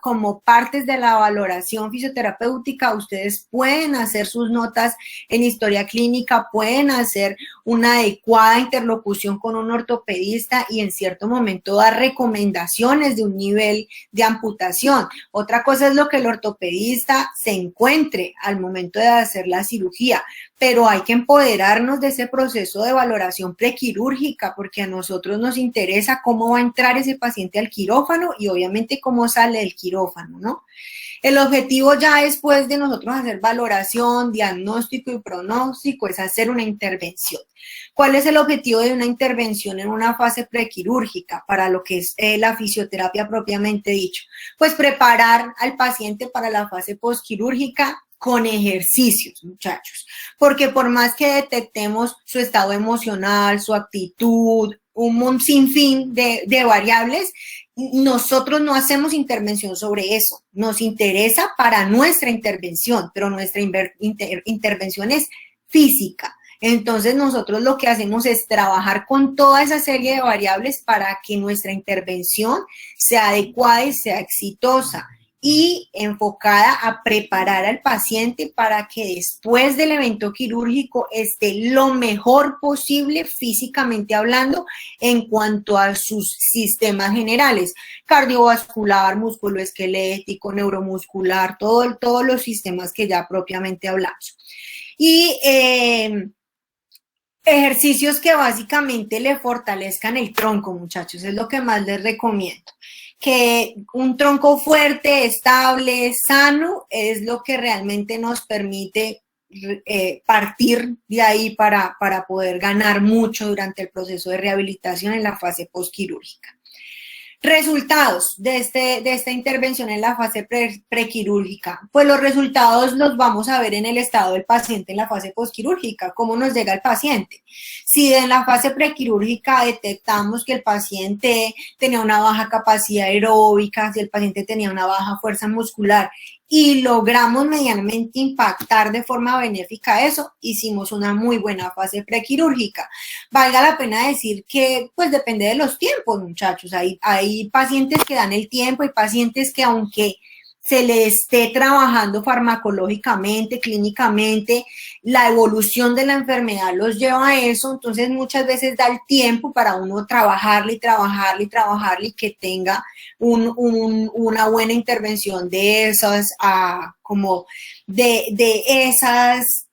como partes de la valoración fisioterapéutica, ustedes pueden hacer sus notas en historia clínica, pueden hacer una adecuada interlocución con un ortopedista y en cierto momento dar recomendaciones de un nivel de amputación. Otra cosa es lo que el ortopedista se encuentre al momento de hacer la cirugía, pero hay que empoderarnos de ese proceso de valoración prequirúrgica porque a nosotros nos interesa a cómo va a entrar ese paciente al quirófano y obviamente cómo sale del quirófano, ¿no? El objetivo ya después de nosotros hacer valoración, diagnóstico y pronóstico es hacer una intervención. ¿Cuál es el objetivo de una intervención en una fase prequirúrgica para lo que es la fisioterapia propiamente dicho? Pues preparar al paciente para la fase postquirúrgica con ejercicios, muchachos, porque por más que detectemos su estado emocional, su actitud, un sinfín de variables, nosotros no hacemos intervención sobre eso, nos interesa para nuestra intervención, pero nuestra intervención es física. Entonces nosotros lo que hacemos es trabajar con toda esa serie de variables para que nuestra intervención sea adecuada y sea exitosa y enfocada a preparar al paciente para que después del evento quirúrgico esté lo mejor posible físicamente hablando en cuanto a sus sistemas generales, cardiovascular, musculoesquelético, neuromuscular, todos los sistemas que ya propiamente hablamos. Y ejercicios que básicamente le fortalezcan el tronco, muchachos, es lo que más les recomiendo. Que un tronco fuerte, estable, sano, es lo que realmente nos permite partir de ahí para poder ganar mucho durante el proceso de rehabilitación en la fase postquirúrgica. Resultados de esta intervención en la fase prequirúrgica. Pues los resultados los vamos a ver en el estado del paciente en la fase postquirúrgica, cómo nos llega el paciente. Si en la fase prequirúrgica detectamos que el paciente tenía una baja capacidad aeróbica, si el paciente tenía una baja fuerza muscular y logramos medianamente impactar de forma benéfica eso, hicimos una muy buena fase prequirúrgica. Valga la pena decir que pues depende de los tiempos, muchachos. Hay pacientes que dan el tiempo, hay pacientes que aunque se le esté trabajando farmacológicamente, clínicamente, la evolución de la enfermedad los lleva a eso, entonces muchas veces da el tiempo para uno trabajarle y que tenga una buena intervención de esas, como de esas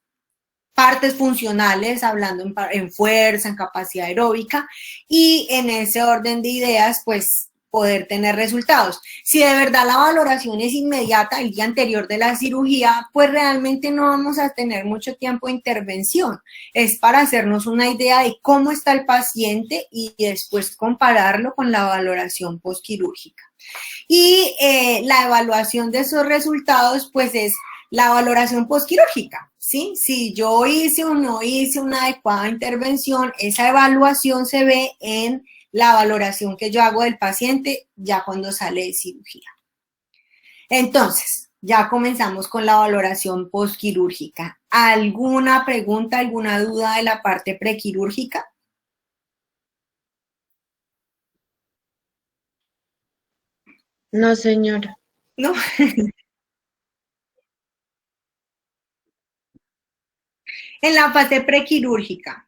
partes funcionales, hablando en fuerza, en capacidad aeróbica, y en ese orden de ideas, pues, poder tener resultados. Si de verdad la valoración es inmediata, el día anterior de la cirugía, pues realmente no vamos a tener mucho tiempo de intervención. Es para hacernos una idea de cómo está el paciente y después compararlo con la valoración postquirúrgica. Y la evaluación de esos resultados, pues es la valoración postquirúrgica, ¿sí? Si yo hice o no hice una adecuada intervención, esa evaluación se ve en la valoración que yo hago del paciente ya cuando sale de cirugía. Entonces, ya comenzamos con la valoración postquirúrgica. ¿Alguna pregunta, alguna duda de la parte prequirúrgica? No, señora. ¿No? En la fase prequirúrgica,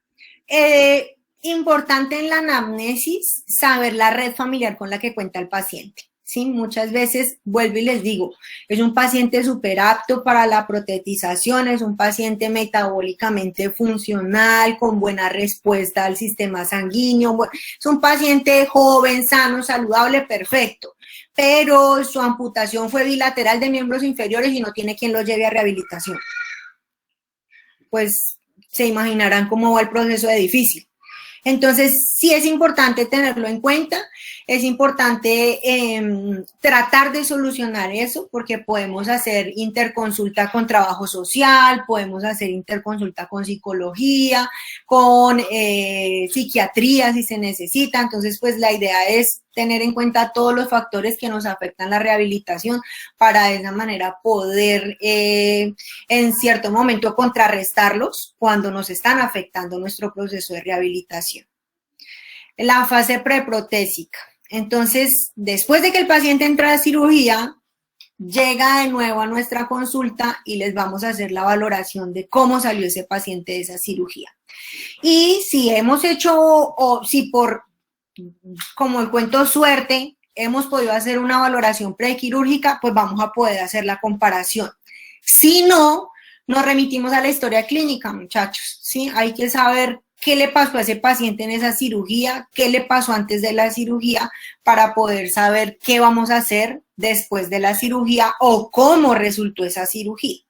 importante en la anamnesis saber la red familiar con la que cuenta el paciente. ¿Sí? Muchas veces, vuelvo y les digo, es un paciente súper apto para la protetización, es un paciente metabólicamente funcional, con buena respuesta al sistema sanguíneo, es un paciente joven, sano, saludable, perfecto, pero su amputación fue bilateral de miembros inferiores y no tiene quien lo lleve a rehabilitación. Pues se imaginarán cómo va el proceso de difícil. Entonces, sí es importante tenerlo en cuenta, es importante tratar de solucionar eso porque podemos hacer interconsulta con trabajo social, podemos hacer interconsulta con psicología, con psiquiatría si se necesita. Entonces, pues la idea es tener en cuenta todos los factores que nos afectan la rehabilitación para de esa manera poder en cierto momento contrarrestarlos cuando nos están afectando nuestro proceso de rehabilitación. La fase preprotésica. Entonces, después de que el paciente entra a cirugía, llega de nuevo a nuestra consulta y les vamos a hacer la valoración de cómo salió ese paciente de esa cirugía. Y si hemos hecho, o si por, como el cuento suerte, hemos podido hacer una valoración prequirúrgica, pues vamos a poder hacer la comparación. Si no, nos remitimos a la historia clínica, muchachos, ¿sí? Hay que saber qué le pasó a ese paciente en esa cirugía, qué le pasó antes de la cirugía, para poder saber qué vamos a hacer después de la cirugía o cómo resultó esa cirugía.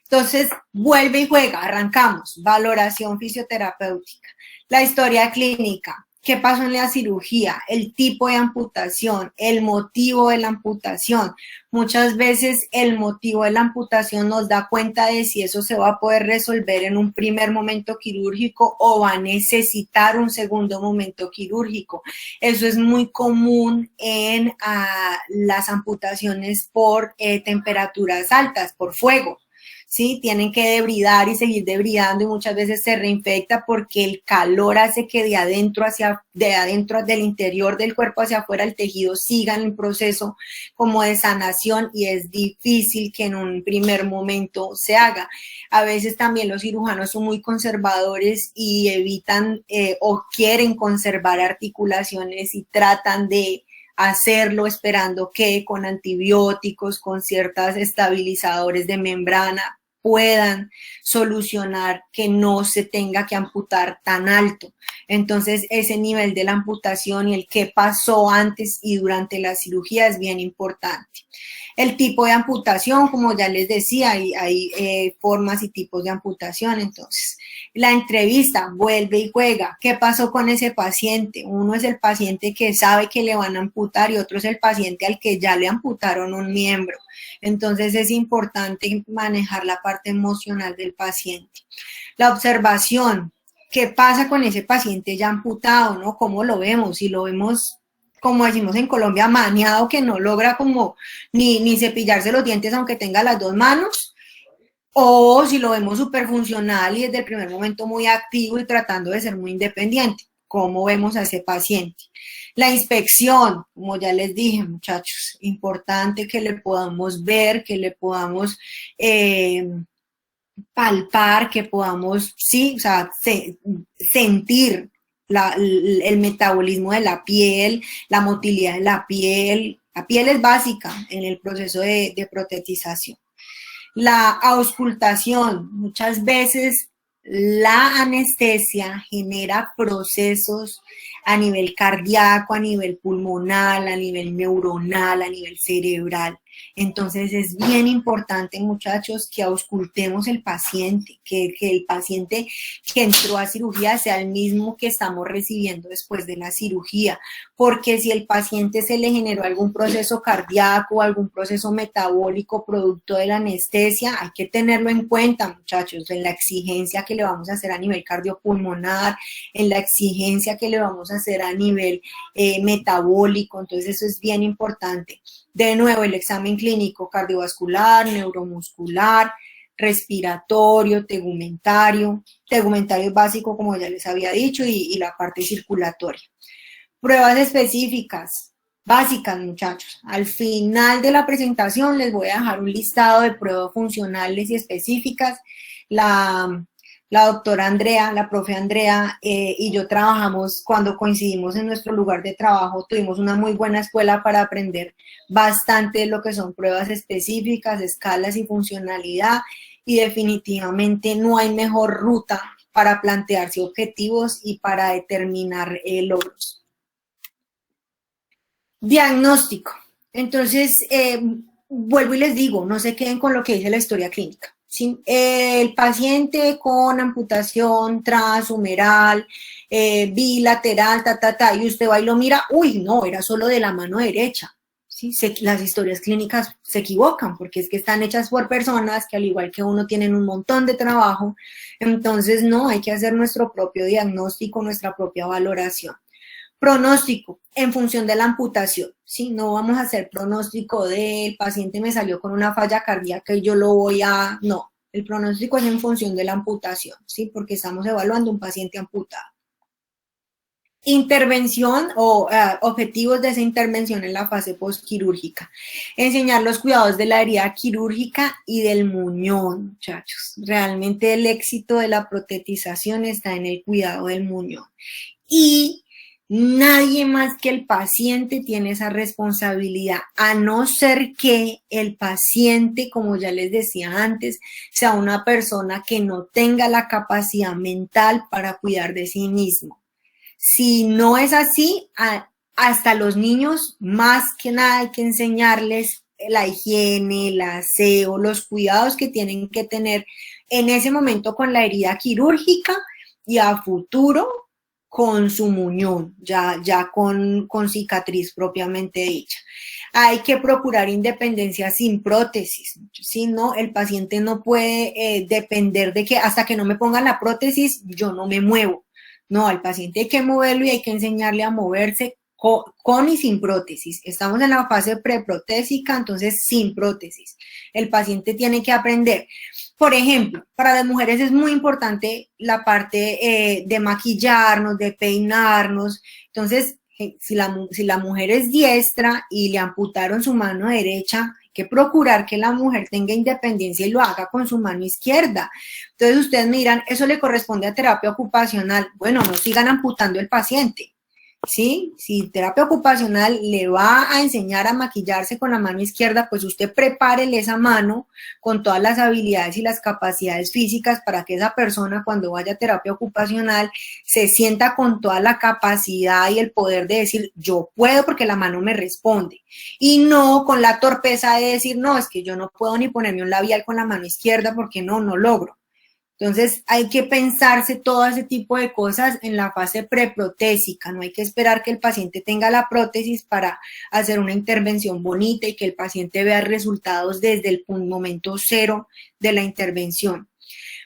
Entonces, vuelve y juega, arrancamos, valoración fisioterapéutica, la historia clínica, qué pasó en la cirugía, el tipo de amputación, el motivo de la amputación. Muchas veces el motivo de la amputación nos da cuenta de si eso se va a poder resolver en un primer momento quirúrgico o va a necesitar un segundo momento quirúrgico. Eso es muy común en las amputaciones por temperaturas altas, por fuego. ¿Sí? Tienen que debridar y seguir debridando y muchas veces se reinfecta porque el calor hace que de adentro del interior del cuerpo hacia afuera el tejido siga en el proceso como de sanación y es difícil que en un primer momento se haga. A veces también los cirujanos son muy conservadores y evitan o quieren conservar articulaciones y tratan de hacerlo esperando que con antibióticos, con ciertos estabilizadores de membrana, puedan solucionar que no se tenga que amputar tan alto. Entonces, ese nivel de la amputación y el qué pasó antes y durante la cirugía es bien importante. El tipo de amputación, como ya les decía, hay formas y tipos de amputación. Entonces, la entrevista, vuelve y juega. ¿Qué pasó con ese paciente? Uno es el paciente que sabe que le van a amputar y otro es el paciente al que ya le amputaron un miembro. Entonces, es importante manejar la parte emocional del paciente. La observación, ¿qué pasa con ese paciente ya amputado, no? ¿Cómo lo vemos? Si lo vemos, como decimos en Colombia, maniado, que no logra como ni cepillarse los dientes aunque tenga las dos manos, o si lo vemos súper funcional y desde el primer momento muy activo y tratando de ser muy independiente. ¿Cómo vemos a ese paciente? La inspección, como ya les dije, muchachos, importante que le podamos ver, que le podamos palpar, que podamos, sí, o sea, sentir el metabolismo de la piel, la motilidad de la piel. La piel es básica en el proceso de protetización. La auscultación, muchas veces la anestesia genera procesos a nivel cardíaco, a nivel pulmonar, a nivel neuronal, a nivel cerebral. Entonces es bien importante, muchachos, que auscultemos el paciente, que el paciente que entró a cirugía sea el mismo que estamos recibiendo después de la cirugía, porque si el paciente se le generó algún proceso cardíaco, algún proceso metabólico producto de la anestesia, hay que tenerlo en cuenta, muchachos, en la exigencia que le vamos a hacer a nivel cardiopulmonar, en la exigencia que le vamos a hacer a nivel metabólico. Entonces eso es bien importante. De nuevo, el examen clínico cardiovascular, neuromuscular, respiratorio, tegumentario. Tegumentario es básico, como ya les había dicho, y la parte circulatoria. Pruebas específicas, básicas, muchachos. Al final de la presentación les voy a dejar un listado de pruebas funcionales y específicas. La doctora Andrea, la profe Andrea y yo trabajamos, cuando coincidimos en nuestro lugar de trabajo, tuvimos una muy buena escuela para aprender bastante de lo que son pruebas específicas, escalas y funcionalidad, y definitivamente no hay mejor ruta para plantearse objetivos y para determinar logros. Diagnóstico. Entonces, vuelvo y les digo, no se queden con lo que dice la historia clínica. ¿Sí? El paciente con amputación transhumeral, bilateral, y usted va y lo mira, uy, no, era solo de la mano derecha. ¿Sí? Las historias clínicas se equivocan porque es que están hechas por personas que al igual que uno tienen un montón de trabajo, entonces no, hay que hacer nuestro propio diagnóstico, nuestra propia valoración. Pronóstico en función de la amputación, ¿sí? No vamos a hacer pronóstico del paciente me salió con una falla cardíaca y yo lo voy a... No, el pronóstico es en función de la amputación, ¿sí? Porque estamos evaluando un paciente amputado. Intervención o objetivos de esa intervención en la fase postquirúrgica. Enseñar los cuidados de la herida quirúrgica y del muñón, muchachos. Realmente el éxito de la protetización está en el cuidado del muñón. Y Nadie más que el paciente tiene esa responsabilidad, a no ser que el paciente, como ya les decía antes, sea una persona que no tenga la capacidad mental para cuidar de sí mismo. Si no es así, hasta los niños, más que nada hay que enseñarles la higiene, el aseo, los cuidados que tienen que tener en ese momento con la herida quirúrgica y a futuro con su muñón, ya con cicatriz propiamente dicha. Hay que procurar independencia sin prótesis, si no, el paciente no puede depender de que hasta que no me pongan la prótesis yo no me muevo. No, al paciente hay que moverlo y hay que enseñarle a moverse con y sin prótesis. Estamos en la fase preprotésica, entonces sin prótesis. El paciente tiene que aprender. Por ejemplo, para las mujeres es muy importante la parte de maquillarnos, de peinarnos. Entonces, si la mujer es diestra y le amputaron su mano derecha, hay que procurar que la mujer tenga independencia y lo haga con su mano izquierda. Entonces ustedes miran, eso le corresponde a terapia ocupacional. Bueno, no sigan amputando el paciente. ¿Sí? Si terapia ocupacional le va a enseñar a maquillarse con la mano izquierda, pues usted prepárele esa mano con todas las habilidades y las capacidades físicas para que esa persona cuando vaya a terapia ocupacional se sienta con toda la capacidad y el poder de decir yo puedo porque la mano me responde y no con la torpeza de decir no, es que yo no puedo ni ponerme un labial con la mano izquierda porque no logro. Entonces hay que pensarse todo ese tipo de cosas en la fase preprotésica, no hay que esperar que el paciente tenga la prótesis para hacer una intervención bonita y que el paciente vea resultados desde el momento cero de la intervención.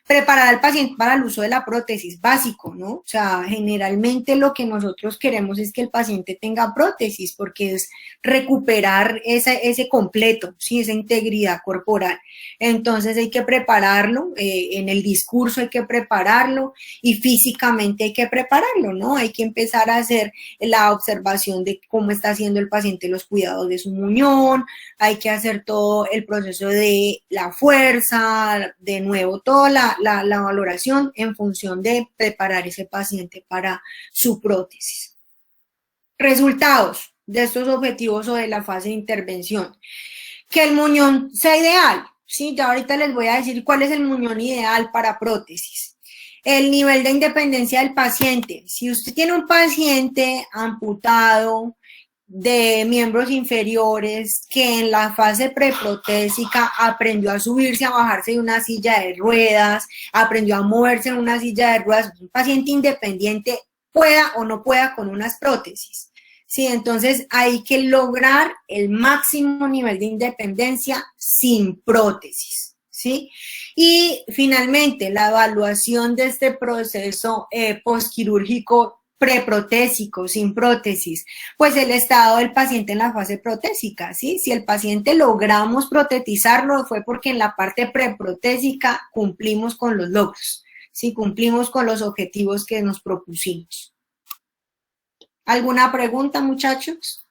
Preparar al paciente para el uso de la prótesis, básico, ¿no? O sea, generalmente lo que nosotros queremos es que el paciente tenga prótesis porque es recuperar ese completo, ¿sí? Esa integridad corporal. Entonces hay que prepararlo, en el discurso hay que prepararlo y físicamente hay que prepararlo, ¿no? Hay que empezar a hacer la observación de cómo está haciendo el paciente los cuidados de su muñón, hay que hacer todo el proceso de la fuerza, de nuevo, toda la valoración en función de preparar ese paciente para su prótesis. Resultados de estos objetivos o de la fase de intervención. Que el muñón sea ideal, ¿sí? Ya ahorita les voy a decir cuál es el muñón ideal para prótesis. El nivel de independencia del paciente. Si usted tiene un paciente amputado de miembros inferiores que en la fase preprotésica aprendió a subirse, a bajarse de una silla de ruedas, aprendió a moverse en una silla de ruedas, un paciente independiente pueda o no pueda con unas prótesis. Sí, entonces hay que lograr el máximo nivel de independencia sin prótesis, ¿sí? Y finalmente, la evaluación de este proceso postquirúrgico preprotésico, sin prótesis, pues el estado del paciente en la fase protésica, ¿sí? Si el paciente logramos protetizarlo fue porque en la parte preprotésica cumplimos con los logros, ¿sí? Cumplimos con los objetivos que nos propusimos. ¿Alguna pregunta, muchachos?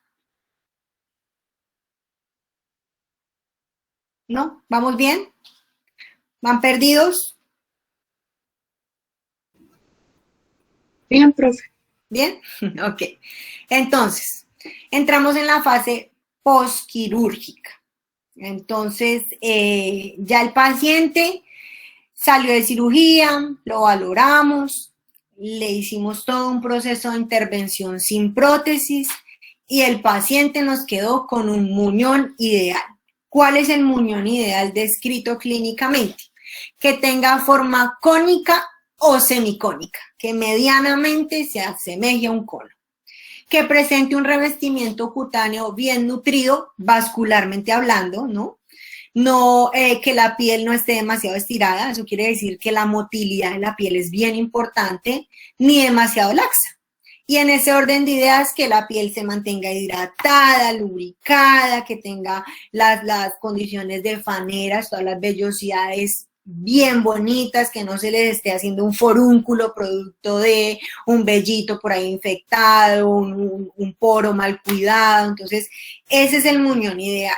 ¿No? ¿Vamos bien? ¿Van perdidos? Bien, profe. ¿Bien? Ok. Entonces, entramos en la fase postquirúrgica. Entonces, ya el paciente salió de cirugía, lo valoramos, le hicimos todo un proceso de intervención sin prótesis y el paciente nos quedó con un muñón ideal. ¿Cuál es el muñón ideal descrito clínicamente? Que tenga forma cónica o semicónica, que medianamente se asemeje a un cono, que presente un revestimiento cutáneo bien nutrido, vascularmente hablando, ¿no? No, que la piel no esté demasiado estirada, eso quiere decir que la motilidad de la piel es bien importante, ni demasiado laxa. Y en ese orden de ideas, que la piel se mantenga hidratada, lubricada, que tenga las condiciones de faneras, todas las vellosidades bien bonitas, que no se les esté haciendo un forúnculo producto de un vellito por ahí infectado, un poro mal cuidado. Entonces, ese es el muñón ideal.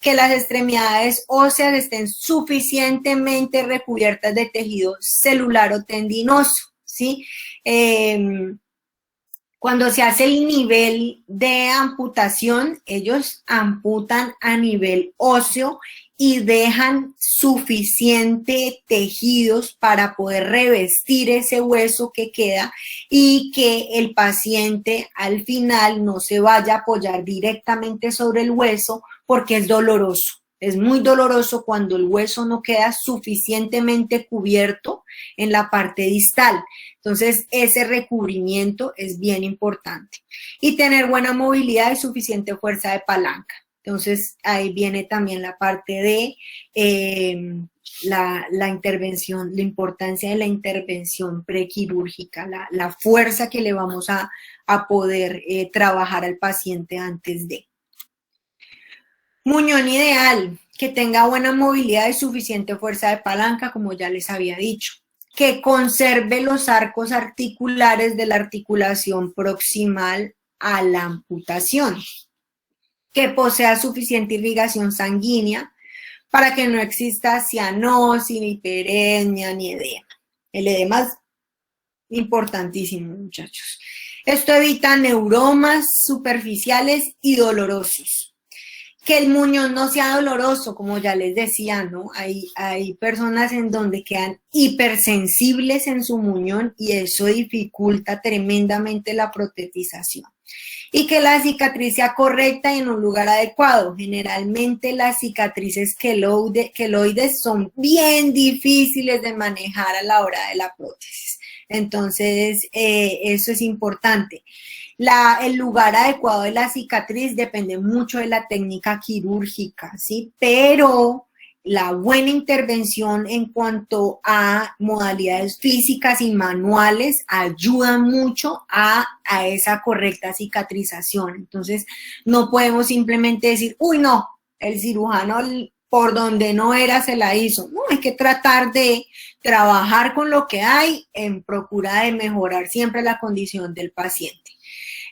Que las extremidades óseas estén suficientemente recubiertas de tejido celular o tendinoso, ¿sí? Cuando se hace el nivel de amputación, ellos amputan a nivel óseo y dejan suficiente tejidos para poder revestir ese hueso que queda y que el paciente al final no se vaya a apoyar directamente sobre el hueso porque es doloroso. Es muy doloroso cuando el hueso no queda suficientemente cubierto en la parte distal. Entonces, ese recubrimiento es bien importante. Y tener buena movilidad y suficiente fuerza de palanca. Entonces, ahí viene también la parte de la intervención, la importancia de la intervención prequirúrgica, la fuerza que le vamos a poder trabajar al paciente antes de. Muñón ideal, que tenga buena movilidad y suficiente fuerza de palanca, como ya les había dicho. Que conserve los arcos articulares de la articulación proximal a la amputación. Que posea suficiente irrigación sanguínea para que no exista cianosis, ni hiperemia, ni edema. El edema es importantísimo, muchachos. Esto evita neuromas superficiales y dolorosos. Que el muñón no sea doloroso, como ya les decía, ¿no? Hay personas en donde quedan hipersensibles en su muñón y eso dificulta tremendamente la protetización. Y que la cicatriz sea correcta y en un lugar adecuado. Generalmente las cicatrices queloides son bien difíciles de manejar a la hora de la prótesis. Entonces, eso es importante. El lugar adecuado de la cicatriz depende mucho de la técnica quirúrgica, ¿sí? Pero la buena intervención en cuanto a modalidades físicas y manuales ayuda mucho a esa correcta cicatrización. Entonces, no podemos simplemente decir, uy, no, el cirujano por donde no era se la hizo. No, hay que tratar de trabajar con lo que hay en procura de mejorar siempre la condición del paciente.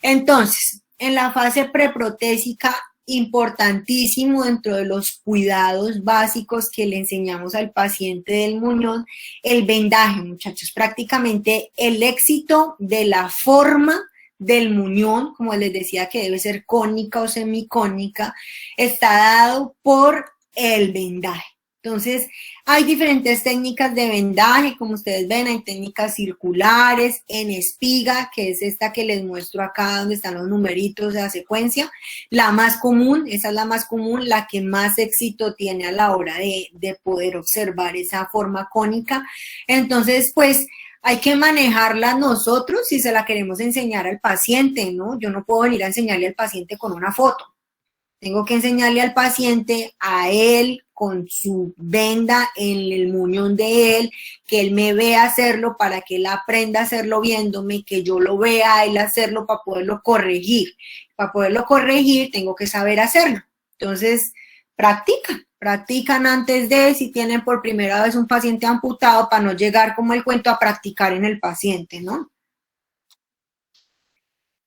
Entonces, en la fase preprotésica, importantísimo dentro de los cuidados básicos que le enseñamos al paciente del muñón, el vendaje, muchachos. Prácticamente el éxito de la forma del muñón, como les decía que debe ser cónica o semicónica, está dado por el vendaje. Entonces, hay diferentes técnicas de vendaje, como ustedes ven, hay técnicas circulares, en espiga, que es esta que les muestro acá, donde están los numeritos de la secuencia. La más común, esa es la más común, la que más éxito tiene a la hora de poder observar esa forma cónica. Entonces, pues, hay que manejarla nosotros si se la queremos enseñar al paciente, ¿no? Yo no puedo venir a enseñarle al paciente con una foto. Tengo que enseñarle al paciente, a él, con su venda en el muñón de él, que él me vea hacerlo para que él aprenda a hacerlo viéndome, que yo lo vea a él hacerlo para poderlo corregir. Para poderlo corregir tengo que saber hacerlo. Entonces, practican antes de, si tienen por primera vez un paciente amputado, para no llegar como el cuento a practicar en el paciente, ¿no?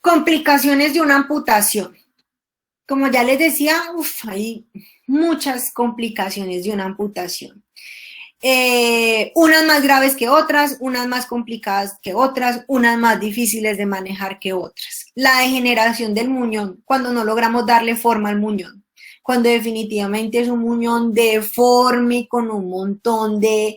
Complicaciones de una amputación. Como ya les decía, hay muchas complicaciones de una amputación. Unas más graves que otras, unas más complicadas que otras, unas más difíciles de manejar que otras. La degeneración del muñón, cuando no logramos darle forma al muñón, cuando definitivamente es un muñón deforme, con un montón de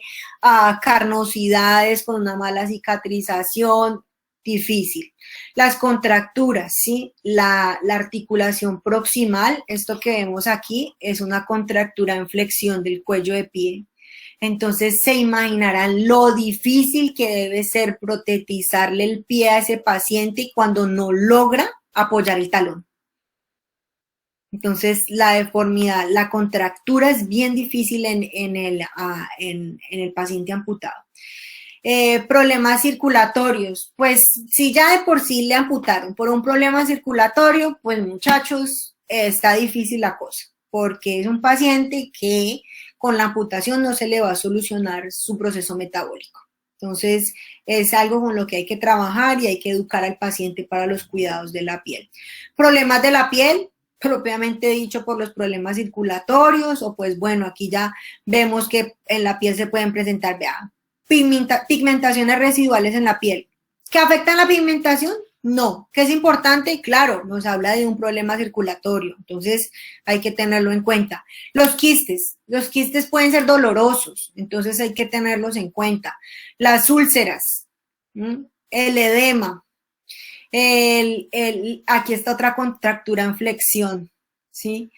carnosidades, con una mala cicatrización, difícil. Las contracturas, ¿sí? La articulación proximal, esto que vemos aquí, es una contractura en flexión del cuello de pie. Entonces se imaginarán lo difícil que debe ser protetizarle el pie a ese paciente cuando no logra apoyar el talón. Entonces la deformidad, la contractura es bien difícil en el paciente amputado. Problemas circulatorios, pues si ya de por sí le amputaron por un problema circulatorio, pues muchachos, está difícil la cosa, porque es un paciente que con la amputación no se le va a solucionar su proceso metabólico. Entonces, es algo con lo que hay que trabajar y hay que educar al paciente para los cuidados de la piel. Problemas de la piel, propiamente dicho por los problemas circulatorios, o pues bueno, aquí ya vemos que en la piel se pueden presentar, pigmentaciones residuales en la piel. ¿Qué afectan la pigmentación? No, que es importante, claro, nos habla de un problema circulatorio, entonces hay que tenerlo en cuenta. Los quistes pueden ser dolorosos, entonces hay que tenerlos en cuenta. Las úlceras, el edema, aquí está otra contractura en flexión, ¿sí?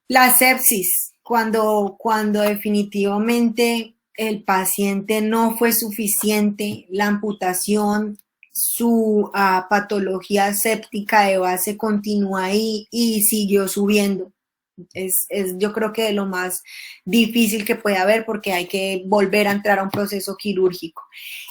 La sepsis, cuando definitivamente el paciente no fue suficiente, la amputación, su patología séptica de base continúa ahí y siguió subiendo. Yo creo que de lo más difícil que puede haber porque hay que volver a entrar a un proceso quirúrgico.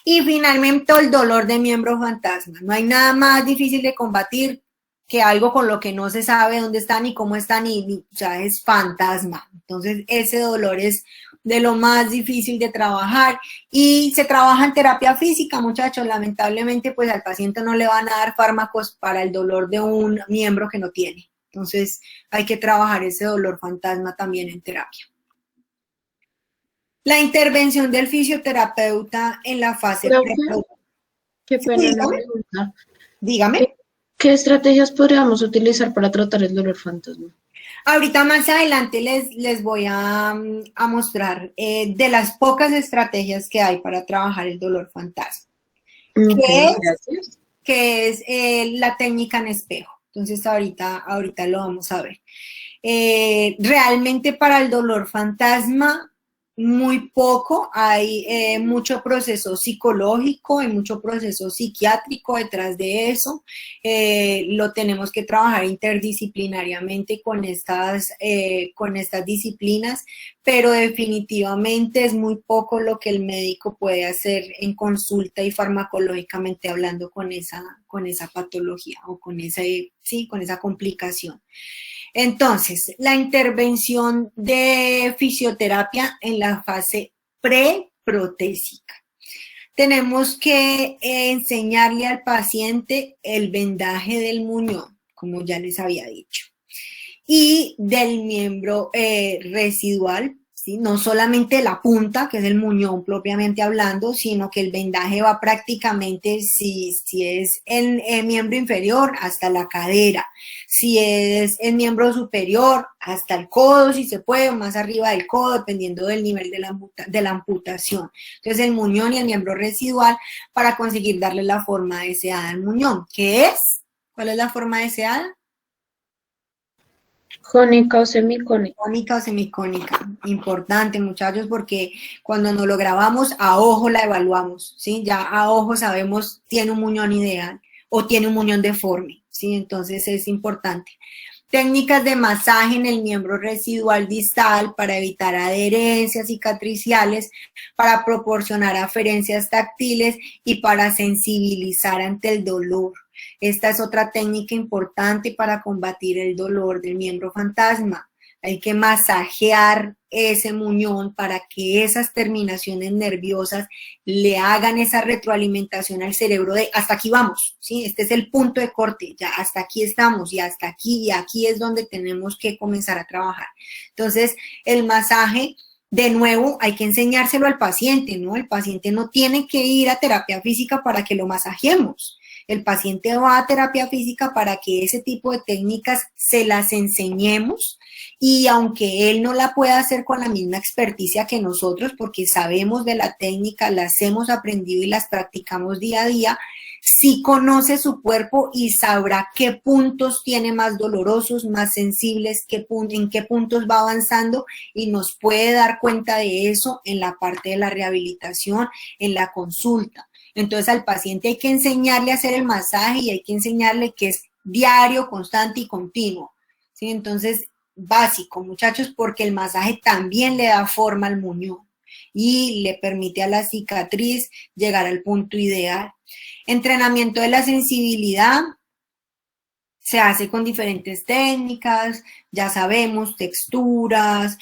Y finalmente el dolor de miembro fantasma. No hay nada más difícil de combatir que algo con lo que no se sabe dónde están ni cómo están, o sea, es fantasma. Entonces, ese dolor es de lo más difícil de trabajar y se trabaja en terapia física, muchachos. Lamentablemente, pues al paciente no le van a dar fármacos para el dolor de un miembro que no tiene. Entonces, hay que trabajar ese dolor fantasma también en terapia. La intervención del fisioterapeuta en la fase preproductiva. Qué pena, Sí, una pregunta. dígame. ¿Qué estrategias podríamos utilizar para tratar el dolor fantasma? Ahorita más adelante les voy a mostrar de las pocas estrategias que hay para trabajar el dolor fantasma. Okay, gracias. Que es la técnica en espejo. Entonces ahorita lo vamos a ver. Realmente para el dolor fantasma, muy poco, hay mucho proceso psicológico, hay mucho proceso psiquiátrico detrás de eso, lo tenemos que trabajar interdisciplinariamente con estas disciplinas, pero definitivamente es muy poco lo que el médico puede hacer en consulta y farmacológicamente hablando con esa patología o con esa complicación. Entonces, la intervención de fisioterapia en la fase preprotésica. Tenemos que enseñarle al paciente el vendaje del muñón, como ya les había dicho, y del miembro residual, ¿sí? No solamente la punta, que es el muñón propiamente hablando, sino que el vendaje va prácticamente, si es el miembro inferior, hasta la cadera, si es el miembro superior, hasta el codo, si se puede, o más arriba del codo, dependiendo del nivel de la amputación. Entonces, el muñón y el miembro residual para conseguir darle la forma deseada al muñón. ¿Qué es? ¿Cuál es la forma deseada? ¿Cónica o semicónica? Cónica o semicónica. Importante, muchachos, porque cuando nos lo grabamos, a ojo la evaluamos, ¿sí? Ya a ojo sabemos, tiene un muñón ideal o tiene un muñón deforme, ¿sí? Entonces es importante. Técnicas de masaje en el miembro residual distal para evitar adherencias cicatriciales, para proporcionar aferencias táctiles y para sensibilizar ante el dolor. Esta es otra técnica importante para combatir el dolor del miembro fantasma. Hay que masajear ese muñón para que esas terminaciones nerviosas le hagan esa retroalimentación al cerebro de hasta aquí vamos, ¿sí? Este es el punto de corte, ya hasta aquí estamos y hasta aquí y aquí es donde tenemos que comenzar a trabajar. Entonces, el masaje, de nuevo, hay que enseñárselo al paciente, ¿no? El paciente no tiene que ir a terapia física para que lo masajemos. El paciente va a terapia física para que ese tipo de técnicas se las enseñemos y aunque él no la pueda hacer con la misma experticia que nosotros, porque sabemos de la técnica, las hemos aprendido y las practicamos día a día, sí conoce su cuerpo y sabrá qué puntos tiene más dolorosos, más sensibles, en qué puntos va avanzando y nos puede dar cuenta de eso en la parte de la rehabilitación, en la consulta. Entonces al paciente hay que enseñarle a hacer el masaje y hay que enseñarle que es diario, constante y continuo, ¿sí? Entonces, básico, muchachos, porque el masaje también le da forma al muñón y le permite a la cicatriz llegar al punto ideal. Entrenamiento de la sensibilidad se hace con diferentes técnicas, ya sabemos, texturas,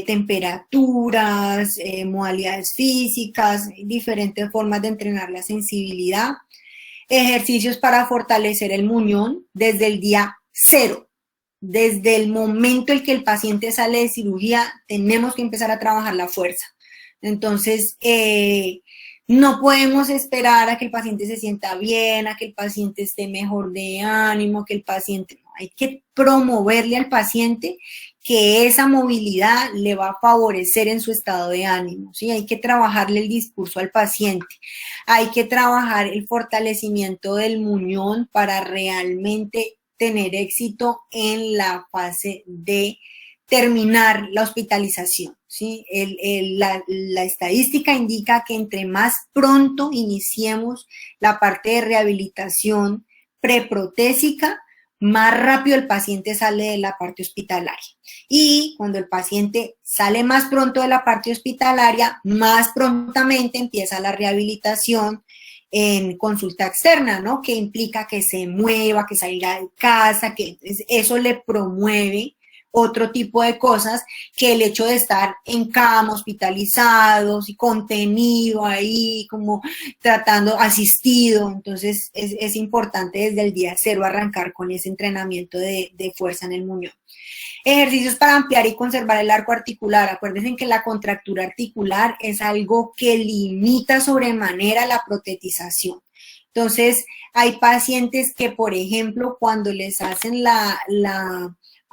temperaturas, modalidades físicas, diferentes formas de entrenar la sensibilidad. Ejercicios para fortalecer el muñón desde el día 0. Desde el momento en que el paciente sale de cirugía, tenemos que empezar a trabajar la fuerza. Entonces, No podemos esperar a que el paciente se sienta bien, a que el paciente esté mejor de ánimo, que el paciente... Hay que promoverle al paciente que esa movilidad le va a favorecer en su estado de ánimo, ¿sí? Hay que trabajarle el discurso al paciente, hay que trabajar el fortalecimiento del muñón para realmente tener éxito en la fase de terminar la hospitalización, ¿sí? La estadística indica que entre más pronto iniciemos la parte de rehabilitación preprotésica, más rápido el paciente sale de la parte hospitalaria. Y cuando el paciente sale más pronto de la parte hospitalaria, más prontamente empieza la rehabilitación en consulta externa, ¿no? Que implica que se mueva, que salga de casa, que eso le promueve otro tipo de cosas que el hecho de estar en cama, hospitalizados y contenido ahí, como tratando, asistido. Entonces es importante desde el día cero arrancar con ese entrenamiento de fuerza en el muñón. Ejercicios para ampliar y conservar el arco articular. Acuérdense que la contractura articular es algo que limita sobremanera la protetización. Entonces, hay pacientes que, por ejemplo, cuando les hacen la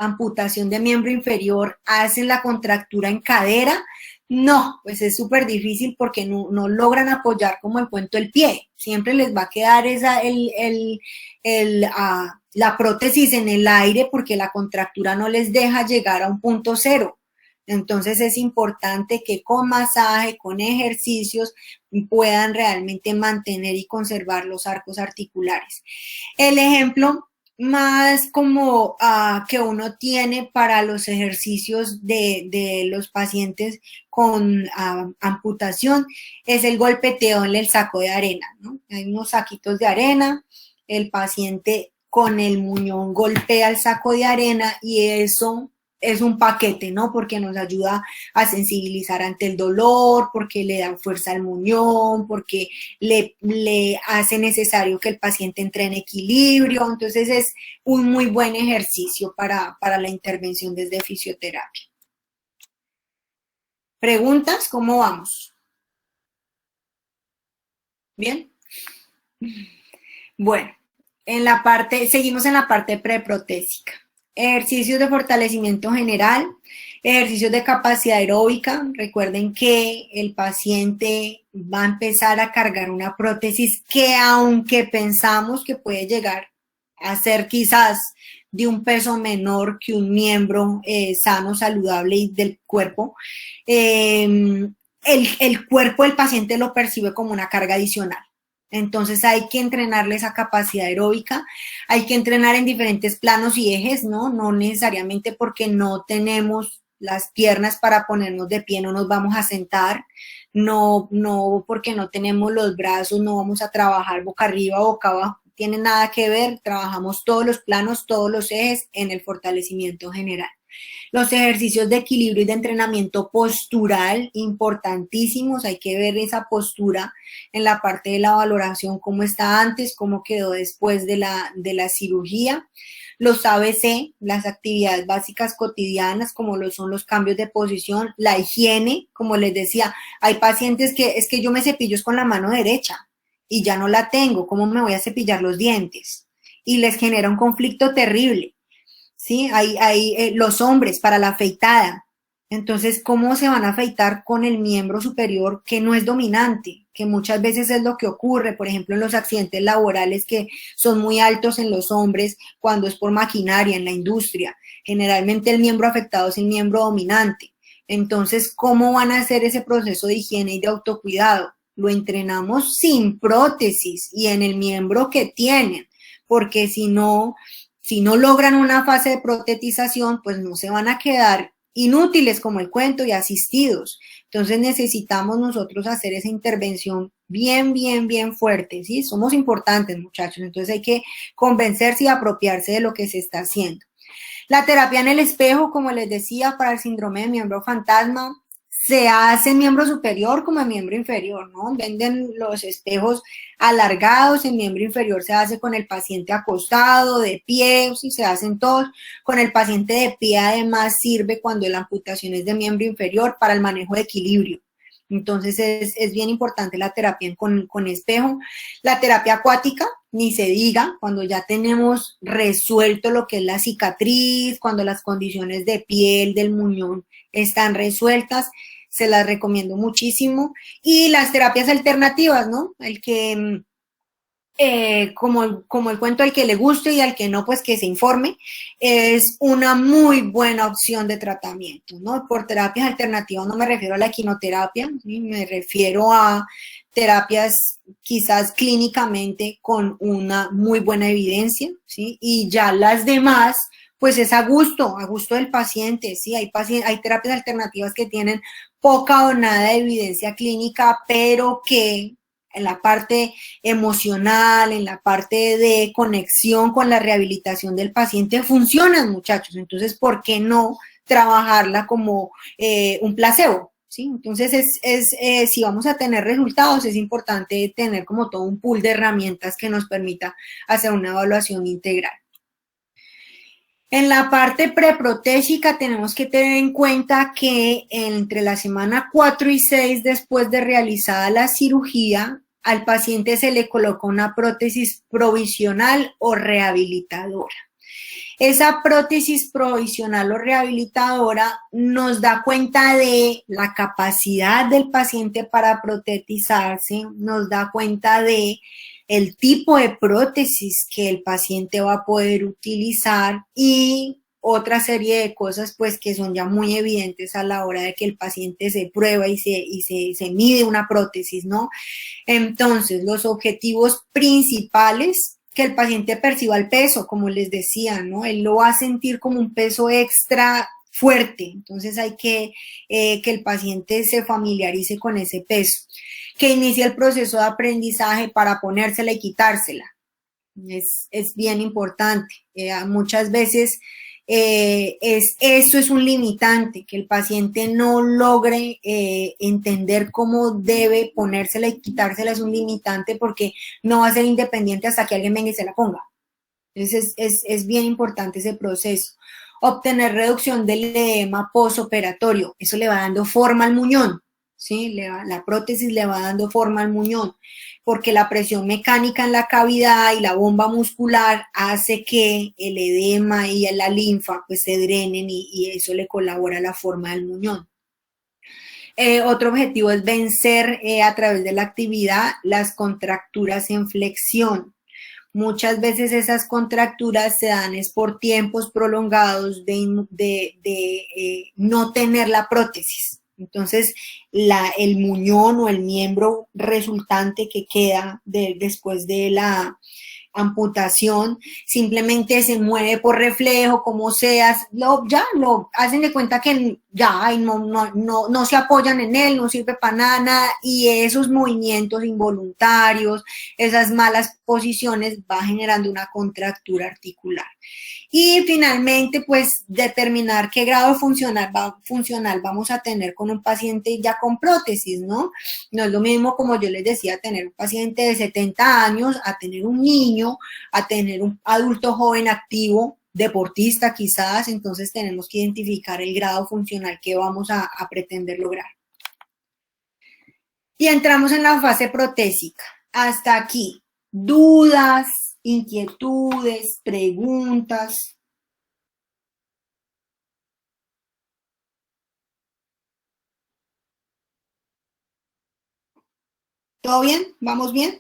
amputación de miembro inferior, hacen la contractura en cadera, no, pues es súper difícil porque no logran apoyar como el puente del pie. Siempre les va a quedar la prótesis en el aire porque la contractura no les deja llegar a un punto cero. Entonces es importante que con masaje, con ejercicios, puedan realmente mantener y conservar los arcos articulares. El ejemplo más como que uno tiene para los ejercicios de los pacientes con amputación es el golpeteo en el saco de arena, ¿no? Hay unos saquitos de arena, el paciente con el muñón golpea el saco de arena y eso es un paquete, ¿no? Porque nos ayuda a sensibilizar ante el dolor, porque le da fuerza al muñón, porque le hace necesario que el paciente entre en equilibrio. Entonces es un muy buen ejercicio para la intervención desde fisioterapia. ¿Preguntas? ¿Cómo vamos? ¿Bien? Bueno, seguimos en la parte preprotésica. Ejercicios de fortalecimiento general, ejercicios de capacidad aeróbica. Recuerden que el paciente va a empezar a cargar una prótesis que aunque pensamos que puede llegar a ser quizás de un peso menor que un miembro sano, saludable y del cuerpo, el cuerpo del paciente lo percibe como una carga adicional. Entonces hay que entrenarle esa capacidad aeróbica, hay que entrenar en diferentes planos y ejes, ¿no? No necesariamente porque no tenemos las piernas para ponernos de pie, no nos vamos a sentar, no porque no tenemos los brazos, no vamos a trabajar boca arriba, boca abajo, tiene nada que ver, trabajamos todos los planos, todos los ejes en el fortalecimiento general. Los ejercicios de equilibrio y de entrenamiento postural, importantísimos, hay que ver esa postura en la parte de la valoración, cómo está antes, cómo quedó después de la cirugía. Los ABC, las actividades básicas cotidianas, como lo son los cambios de posición, la higiene, como les decía, hay pacientes que es que yo me cepillo con la mano derecha y ya no la tengo, ¿cómo me voy a cepillar los dientes? Y les genera un conflicto terrible. ¿Sí? Hay los hombres para la afeitada. Entonces, ¿cómo se van a afeitar con el miembro superior que no es dominante? Que muchas veces es lo que ocurre, por ejemplo, en los accidentes laborales que son muy altos en los hombres cuando es por maquinaria en la industria. Generalmente el miembro afectado es el miembro dominante. Entonces, ¿cómo van a hacer ese proceso de higiene y de autocuidado? Lo entrenamos sin prótesis y en el miembro que tienen, porque si no logran una fase de protetización, pues no se van a quedar inútiles como el cuento y asistidos. Entonces necesitamos nosotros hacer esa intervención bien fuerte, ¿sí? Somos importantes, muchachos, entonces hay que convencerse y apropiarse de lo que se está haciendo. La terapia en el espejo, como les decía, para el síndrome de miembro fantasma, se hace en miembro superior como en miembro inferior, ¿no? Venden los espejos alargados, en miembro inferior se hace con el paciente acostado, de pie, si se hacen todos. Con el paciente de pie además sirve cuando la amputación es de miembro inferior para el manejo de equilibrio. Entonces es bien importante la terapia con espejo. La terapia acuática, ni se diga, cuando ya tenemos resuelto lo que es la cicatriz, cuando las condiciones de piel del muñón están resueltas, se las recomiendo muchísimo. Y las terapias alternativas, ¿no? El que, como el cuento, al que le guste y al que no, pues que se informe, es una muy buena opción de tratamiento, ¿no? Por terapias alternativas no me refiero a la quimioterapia, ¿sí? Me refiero a terapias quizás clínicamente con una muy buena evidencia, ¿sí? Y ya las demás, pues es a gusto del paciente, ¿sí? Hay terapias alternativas que tienen poca o nada de evidencia clínica, pero que en la parte emocional, en la parte de conexión con la rehabilitación del paciente funcionan, muchachos. Entonces, ¿por qué no trabajarla como un placebo? ¿Sí? Entonces, si vamos a tener resultados, es importante tener como todo un pool de herramientas que nos permita hacer una evaluación integral. En la parte preprotésica tenemos que tener en cuenta que entre la semana 4 y 6 después de realizada la cirugía, al paciente se le coloca una prótesis provisional o rehabilitadora. Esa prótesis provisional o rehabilitadora nos da cuenta de la capacidad del paciente para protetizarse, nos da cuenta de el tipo de prótesis que el paciente va a poder utilizar y otra serie de cosas pues que son ya muy evidentes a la hora de que el paciente se prueba y se mide una prótesis, ¿no? Entonces, los objetivos principales, que el paciente perciba el peso, como les decía, ¿no? Él lo va a sentir como un peso extra fuerte, entonces hay que el paciente se familiarice con ese peso, que inicie el proceso de aprendizaje para ponérsela y quitársela. Es bien importante. Muchas veces esto es un limitante, que el paciente no logre entender cómo debe ponérsela y quitársela es un limitante porque no va a ser independiente hasta que alguien venga y se la ponga. Entonces es bien importante ese proceso. Obtener reducción del edema postoperatorio, eso le va dando forma al muñón, ¿sí? La prótesis le va dando forma al muñón, porque la presión mecánica en la cavidad y la bomba muscular hace que el edema y la linfa pues se drenen y eso le colabora a la forma del muñón. Otro objetivo es vencer a través de la actividad las contracturas en flexión. Muchas veces esas contracturas se dan es por tiempos prolongados de no tener la prótesis. Entonces, el muñón o el miembro resultante que queda después de la amputación simplemente se mueve por reflejo, como sea, ya lo hacen de cuenta que ya no se apoyan en él, no sirve para nada, y esos movimientos involuntarios, esas malas posiciones va generando una contractura articular. Y finalmente, pues, determinar qué grado funcional vamos a tener con un paciente ya con prótesis, ¿no? No es lo mismo, como yo les decía, tener un paciente de 70 años, a tener un niño, a tener un adulto joven activo, deportista quizás, entonces tenemos que identificar el grado funcional que vamos a pretender lograr. Y entramos en la fase protésica. Hasta aquí, dudas, inquietudes, preguntas. ¿Todo bien? ¿Vamos bien?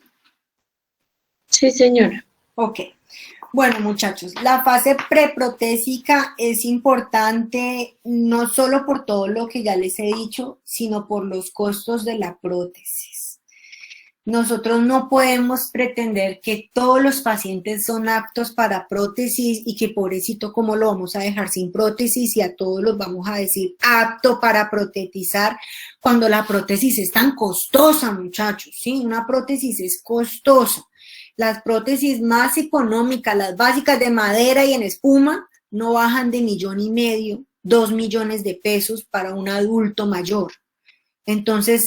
Sí, señora. Ok. Bueno, muchachos, la fase preprotésica es importante no solo por todo lo que ya les he dicho, sino por los costos de la prótesis. Nosotros no podemos pretender que todos los pacientes son aptos para prótesis y que pobrecito cómo lo vamos a dejar sin prótesis y a todos los vamos a decir apto para protetizar cuando la prótesis es tan costosa, muchachos, ¿sí? Una prótesis es costosa. Las prótesis más económicas, las básicas de madera y en espuma, no bajan de 1,5 millones, 2 millones de pesos para un adulto mayor. Entonces,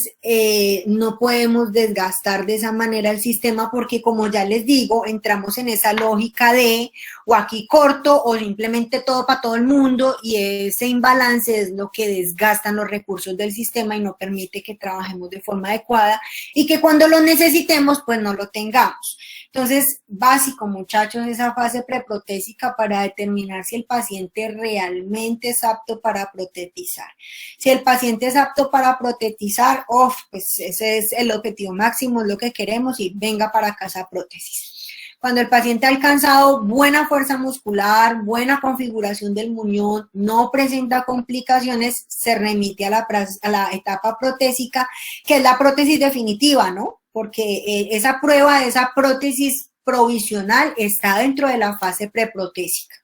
no podemos desgastar de esa manera el sistema porque, como ya les digo, entramos en esa lógica de o aquí corto o simplemente todo para todo el mundo, y ese imbalance es lo que desgastan los recursos del sistema y no permite que trabajemos de forma adecuada y que cuando lo necesitemos, pues no lo tengamos. Entonces, básico, muchachos, esa fase preprotésica para determinar si el paciente realmente es apto para protetizar. Si el paciente es apto para protetizar, pues ese es el objetivo máximo, es lo que queremos, y venga para casa prótesis. Cuando el paciente ha alcanzado buena fuerza muscular, buena configuración del muñón, no presenta complicaciones, se remite a la etapa protésica, que es la prótesis definitiva, ¿no? Porque esa prueba de esa prótesis provisional está dentro de la fase preprotésica.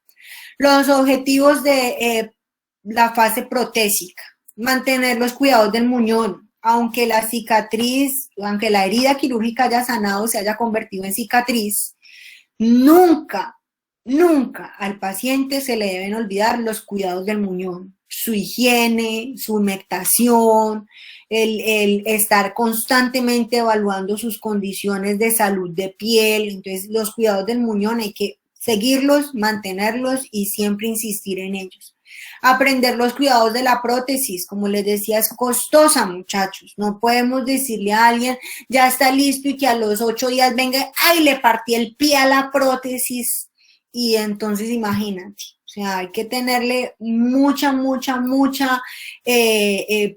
Los objetivos de la fase protésica: mantener los cuidados del muñón, aunque la cicatriz, aunque la herida quirúrgica haya sanado, se haya convertido en cicatriz, nunca al paciente se le deben olvidar los cuidados del muñón, su higiene, su humectación, el estar constantemente evaluando sus condiciones de salud de piel. Entonces, los cuidados del muñón hay que seguirlos, mantenerlos y siempre insistir en ellos. Aprender los cuidados de la prótesis, como les decía, es costosa, muchachos. No podemos decirle a alguien, ya está listo, y que a los 8 días venga, ¡ay, le partí el pie a la prótesis! Y entonces, imagínate. O sea, hay que tenerle mucha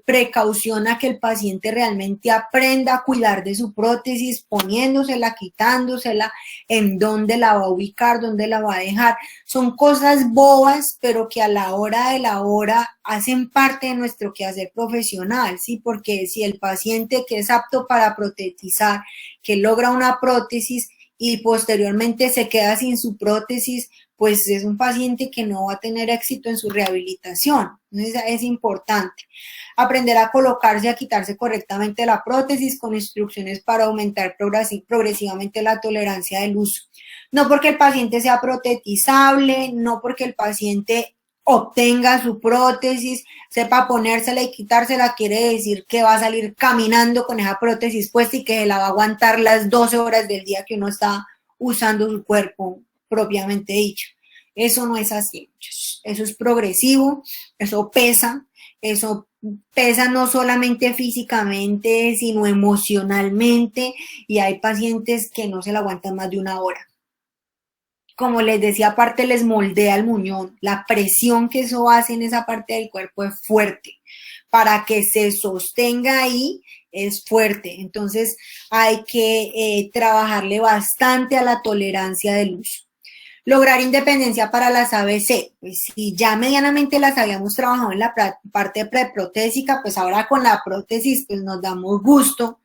precaución a que el paciente realmente aprenda a cuidar de su prótesis, poniéndosela, quitándosela, en dónde la va a ubicar, dónde la va a dejar. Son cosas bobas, pero que a la hora de la hora hacen parte de nuestro quehacer profesional, ¿sí? Porque si el paciente que es apto para protetizar, que logra una prótesis y posteriormente se queda sin su prótesis, pues es un paciente que no va a tener éxito en su rehabilitación. Entonces es importante aprender a colocarse y a quitarse correctamente la prótesis con instrucciones para aumentar progresivamente la tolerancia del uso. No porque el paciente sea protetizable, no porque el paciente obtenga su prótesis, sepa ponérsela y quitársela, quiere decir que va a salir caminando con esa prótesis puesta y que la va a aguantar las 12 horas del día que uno está usando su cuerpo propiamente dicho. Eso no es así, eso es progresivo, eso pesa no solamente físicamente, sino emocionalmente, y hay pacientes que no se la aguantan más de una hora. Como les decía, aparte les moldea el muñón, la presión que eso hace en esa parte del cuerpo es fuerte. Para que se sostenga ahí es fuerte, entonces hay que trabajarle bastante a la tolerancia del uso. Lograr independencia para las ABC, pues si ya medianamente las habíamos trabajado en la parte preprotésica, pues ahora con la prótesis pues nos damos gusto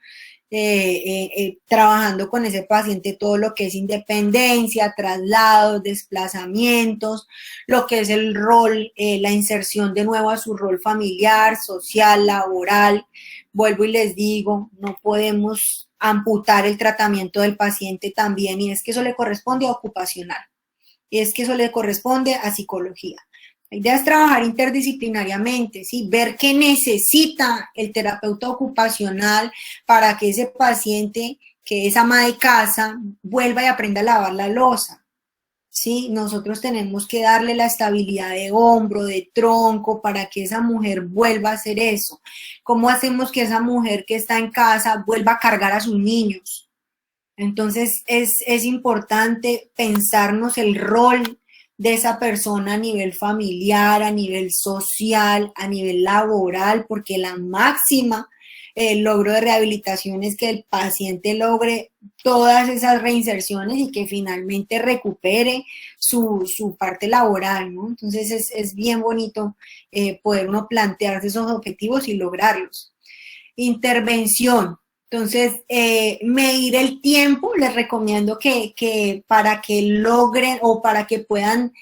trabajando con ese paciente todo lo que es independencia, traslados, desplazamientos, lo que es el rol, la inserción de nuevo a su rol familiar, social, laboral. Vuelvo y les digo, no podemos amputar el tratamiento del paciente también, y es que eso le corresponde a ocupacional, y es que eso le corresponde a psicología. La idea es trabajar interdisciplinariamente, ¿sí? Ver qué necesita el terapeuta ocupacional para que ese paciente, que es ama de casa, vuelva y aprenda a lavar la loza, ¿sí? Nosotros tenemos que darle la estabilidad de hombro, de tronco, para que esa mujer vuelva a hacer eso. ¿Cómo hacemos que esa mujer que está en casa vuelva a cargar a sus niños? Entonces es importante pensarnos el rol de esa persona a nivel familiar, a nivel social, a nivel laboral, porque la máxima logro de rehabilitación es que el paciente logre todas esas reinserciones y que finalmente recupere su parte laboral, ¿no? Entonces es bien bonito poder uno plantearse esos objetivos y lograrlos. Intervención. Entonces, medir el tiempo, les recomiendo que para que logren o para que puedan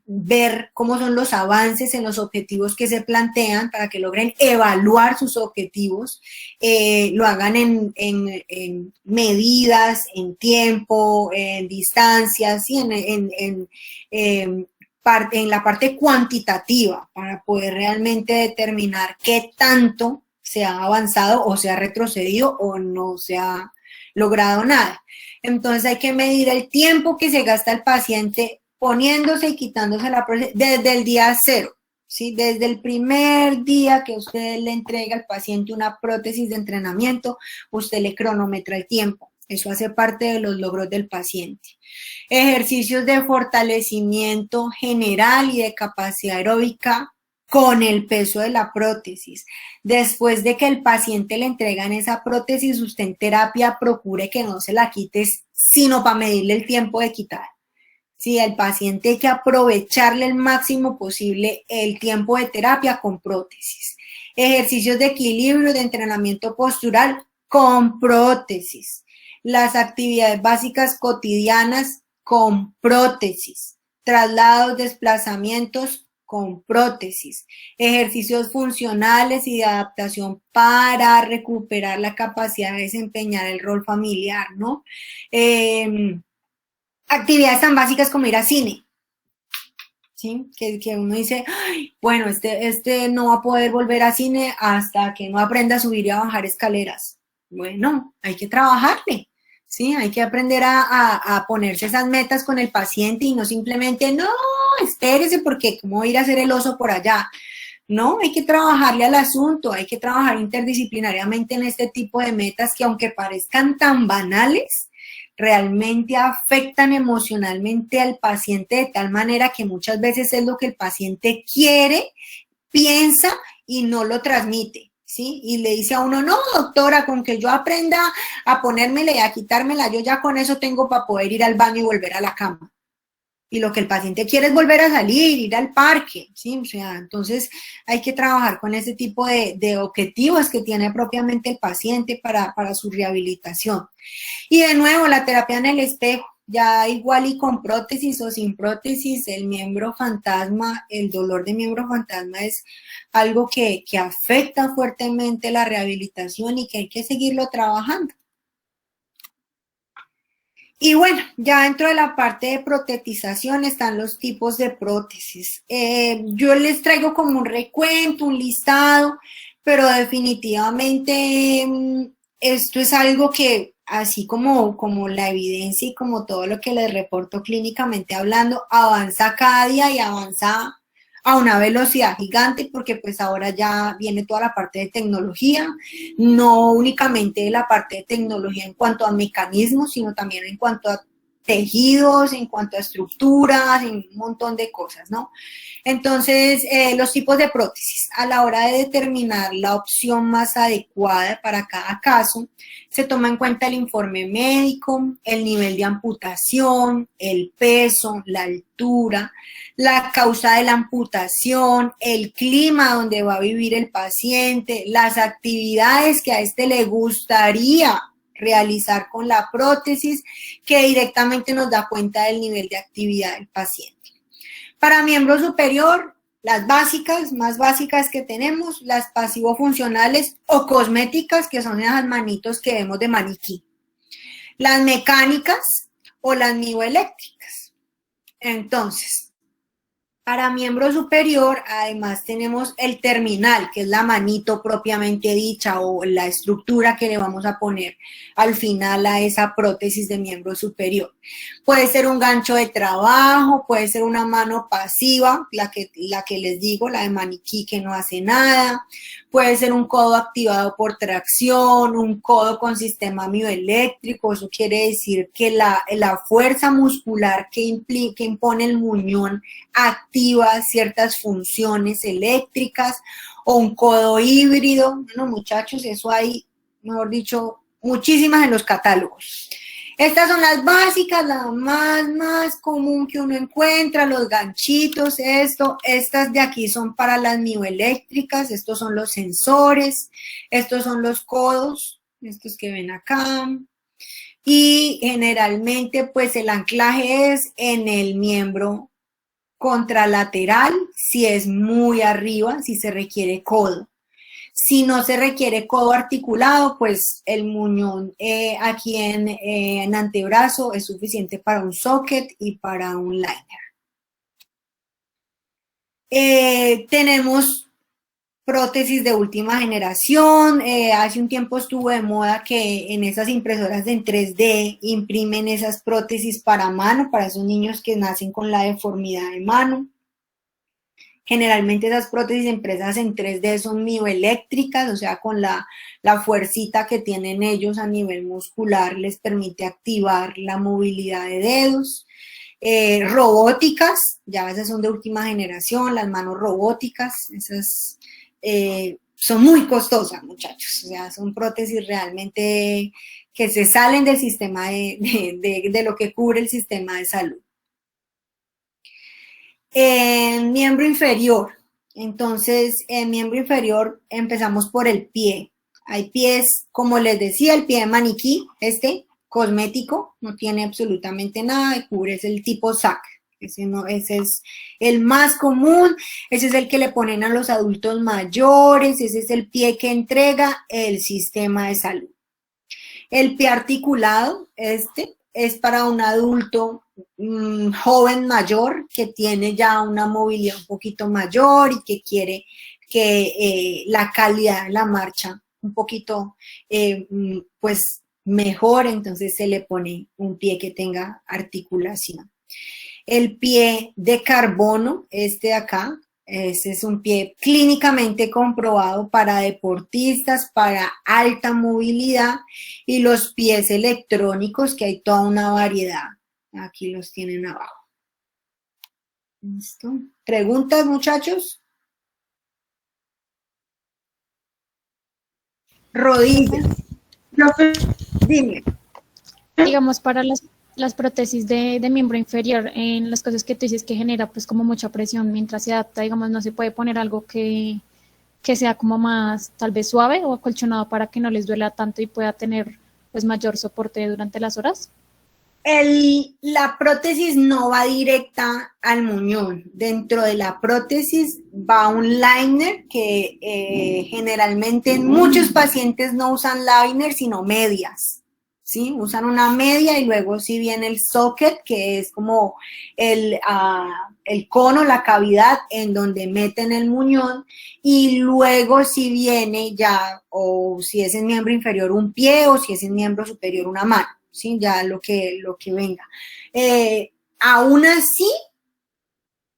ver cómo son los avances en los objetivos que se plantean, para que logren evaluar sus objetivos, lo hagan en medidas, en tiempo, en distancias, y en la parte cuantitativa, para poder realmente determinar qué tanto se ha avanzado o se ha retrocedido o no se ha logrado nada. Entonces hay que medir el tiempo que se gasta el paciente poniéndose y quitándose la prótesis desde el día cero. ¿Sí? Desde el primer día que usted le entrega al paciente una prótesis de entrenamiento, usted le cronometra el tiempo. Eso hace parte de los logros del paciente. Ejercicios de fortalecimiento general y de capacidad aeróbica con el peso de la prótesis. Después de que el paciente le entregan esa prótesis, usted en terapia procure que no se la quites, sino para medirle el tiempo de quitar. Sí, al paciente hay que aprovecharle el máximo posible el tiempo de terapia con prótesis. Ejercicios de equilibrio, de entrenamiento postural con prótesis. Las actividades básicas cotidianas con prótesis. Traslados, desplazamientos con prótesis. Ejercicios funcionales y de adaptación para recuperar la capacidad de desempeñar el rol familiar, ¿no? Actividades tan básicas como ir al cine, ¿sí? Que uno dice, ay, bueno, este no va a poder volver al cine hasta que no aprenda a subir y a bajar escaleras. Bueno, hay que trabajarle, ¿sí? Hay que aprender a ponerse esas metas con el paciente y no simplemente, no, espérese porque cómo voy a ir a hacer el oso por allá. No, hay que trabajarle al asunto, hay que trabajar interdisciplinariamente en este tipo de metas que aunque parezcan tan banales, realmente afectan emocionalmente al paciente de tal manera que muchas veces es lo que el paciente quiere, piensa y no lo transmite, ¿sí? Y le dice a uno, no, doctora, con que yo aprenda a ponérmela y a quitármela, yo ya con eso tengo para poder ir al baño y volver a la cama. Y lo que el paciente quiere es volver a salir, ir al parque, ¿sí? O sea, entonces hay que trabajar con ese tipo de objetivos que tiene propiamente el paciente para su rehabilitación. Y de nuevo, la terapia en el espejo, ya igual y con prótesis o sin prótesis, el miembro fantasma, el dolor de miembro fantasma es algo que afecta fuertemente la rehabilitación y que hay que seguirlo trabajando. Y bueno, ya dentro de la parte de protetización están los tipos de prótesis. Yo les traigo como un recuento, un listado, pero definitivamente esto es algo que, así como la evidencia y como todo lo que les reporto clínicamente hablando, avanza cada día y avanza a una velocidad gigante porque pues ahora ya viene toda la parte de tecnología, no únicamente la parte de tecnología en cuanto a mecanismos, sino también en cuanto a tejidos, en cuanto a estructuras, en un montón de cosas, ¿no? Entonces, los tipos de prótesis, a la hora de determinar la opción más adecuada para cada caso, se toma en cuenta el informe médico, el nivel de amputación, el peso, la altura, la causa de la amputación, el clima donde va a vivir el paciente, las actividades que a este le gustaría realizar con la prótesis, que directamente nos da cuenta del nivel de actividad del paciente. Para miembro superior, las básicas, más básicas que tenemos, las pasivo-funcionales o cosméticas, que son esas manitos que vemos de maniquí. Las mecánicas o las mioeléctricas. Entonces, para miembro superior, además tenemos el terminal, que es la manito propiamente dicha o la estructura que le vamos a poner al final a esa prótesis de miembro superior. Puede ser un gancho de trabajo, puede ser una mano pasiva, la que les digo, la de maniquí que no hace nada. Puede ser un codo activado por tracción, un codo con sistema mioeléctrico. Eso quiere decir que la fuerza muscular que impone el muñón activa ciertas funciones eléctricas, o un codo híbrido. Bueno, muchachos, eso hay, mejor dicho, muchísimas en los catálogos. Estas son las básicas, la más común que uno encuentra, los ganchitos, estas de aquí son para las mioeléctricas, estos son los sensores, estos son los codos, estos que ven acá, y generalmente pues el anclaje es en el miembro contralateral, si es muy arriba, si se requiere codo. Si no se requiere codo articulado, pues el muñón aquí en antebrazo es suficiente para un socket y para un liner. Tenemos prótesis de última generación. Hace un tiempo estuvo de moda que en esas impresoras en 3D imprimen esas prótesis para mano, para esos niños que nacen con la deformidad de mano. Generalmente esas prótesis impresas en 3D son mioeléctricas, o sea, con la fuercita que tienen ellos a nivel muscular les permite activar la movilidad de dedos. Robóticas, ya a veces son de última generación, las manos robóticas, esas son muy costosas, muchachos, o sea, son prótesis realmente que se salen del sistema de lo que cubre el sistema de salud. Miembro inferior, entonces, en miembro inferior empezamos por el pie. Hay pies, como les decía, el pie de maniquí, cosmético, no tiene absolutamente nada, y cubre, es el tipo SAC. Ese es el más común, ese es el que le ponen a los adultos mayores, ese es el pie que entrega el sistema de salud. El pie articulado, es para un adulto joven mayor que tiene ya una movilidad un poquito mayor y que quiere que la calidad de la marcha un poquito pues mejor, entonces se le pone un pie que tenga articulación. El pie de carbono, de acá, ese es un pie clínicamente comprobado para deportistas, para alta movilidad, y los pies electrónicos, que hay toda una variedad. Aquí los tienen abajo. ¿Listo? ¿Preguntas, muchachos? Rodillas. Profe, Dime. digamos, para las prótesis de miembro inferior, en las cosas que tú dices que genera pues como mucha presión mientras se adapta, digamos, no se puede poner algo que sea como más tal vez suave o acolchonado para que no les duela tanto y pueda tener pues mayor soporte durante las horas. La prótesis no va directa al muñón. Dentro de la prótesis va un liner que generalmente muchos pacientes no usan liner sino medias. ¿Sí? Usan una media y luego sí viene el socket, que es como el cono, la cavidad en donde meten el muñón, y luego sí viene ya, o si es en miembro inferior un pie, o si es en miembro superior una mano, ¿sí? Ya lo que venga. Aún así,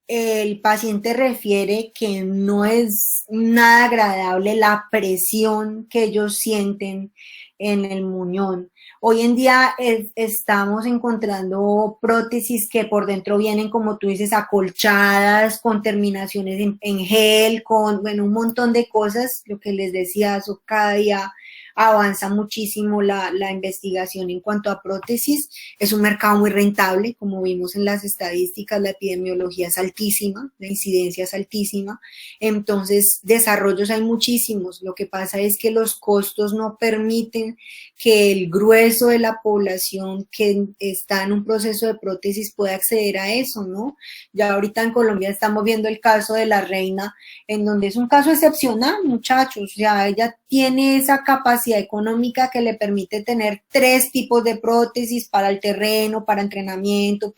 el paciente refiere que no es nada agradable la presión que ellos sienten en el muñón. Hoy en día estamos encontrando prótesis que por dentro vienen, como tú dices, acolchadas, con terminaciones en gel, con, bueno, un montón de cosas. Lo que les decía, eso cada día avanza muchísimo la investigación en cuanto a prótesis. Es un mercado muy rentable, como vimos en las estadísticas, la epidemiología es altísima, la incidencia es altísima, entonces desarrollos hay muchísimos. Lo que pasa es que los costos no permiten que el grueso de la población que está en un proceso de prótesis pueda acceder a eso, ¿no? Ya ahorita en Colombia estamos viendo el caso de la reina, en donde es un caso excepcional, muchachos, ya ella tiene esa capacidad económica que le permite tener 3 tipos de prótesis para el terreno, para entrenamiento,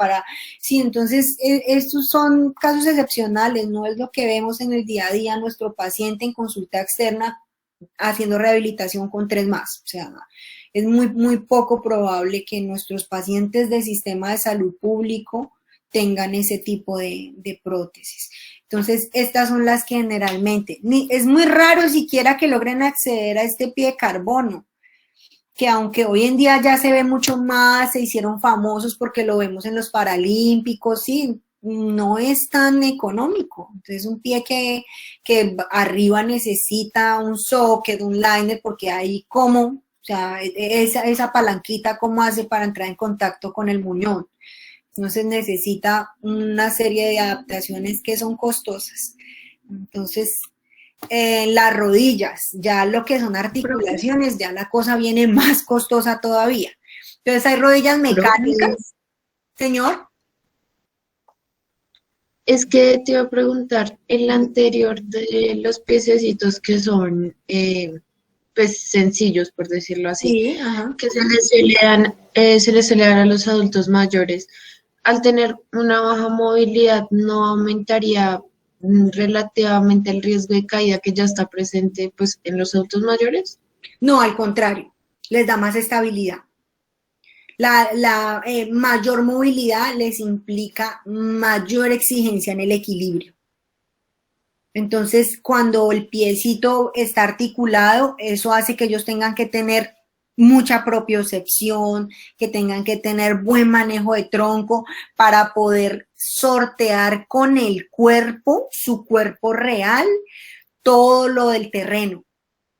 sí, entonces estos son casos excepcionales, no es lo que vemos en el día a día nuestro paciente en consulta externa haciendo rehabilitación con 3 más, o sea, es muy poco probable que nuestros pacientes del sistema de salud público tengan ese tipo de prótesis. Entonces, estas son las que generalmente, es muy raro siquiera que logren acceder a este pie de carbono, que aunque hoy en día ya se ve mucho más, se hicieron famosos porque lo vemos en los paralímpicos, sí, no es tan económico. Entonces, un pie que arriba necesita un socket, un liner, porque ahí como, o sea, esa palanquita, ¿cómo hace para entrar en contacto con el muñón? Entonces necesita una serie de adaptaciones que son costosas. Entonces, las rodillas, ya lo que son articulaciones, ya la cosa viene más costosa todavía. Entonces hay rodillas mecánicas. Señor. Es que te iba a preguntar, el anterior de los piececitos que son pues sencillos, por decirlo así, Sí, ajá. que se les suele dar a los adultos mayores, al tener una baja movilidad, ¿no aumentaría relativamente el riesgo de caída que ya está presente pues en los adultos mayores? No, al contrario, les da más estabilidad. La mayor movilidad les implica mayor exigencia en el equilibrio. Entonces, cuando el piecito está articulado, eso hace que ellos tengan que tener mucha propiocepción, que tengan que tener buen manejo de tronco para poder sortear con el cuerpo, su cuerpo real, todo lo del terreno.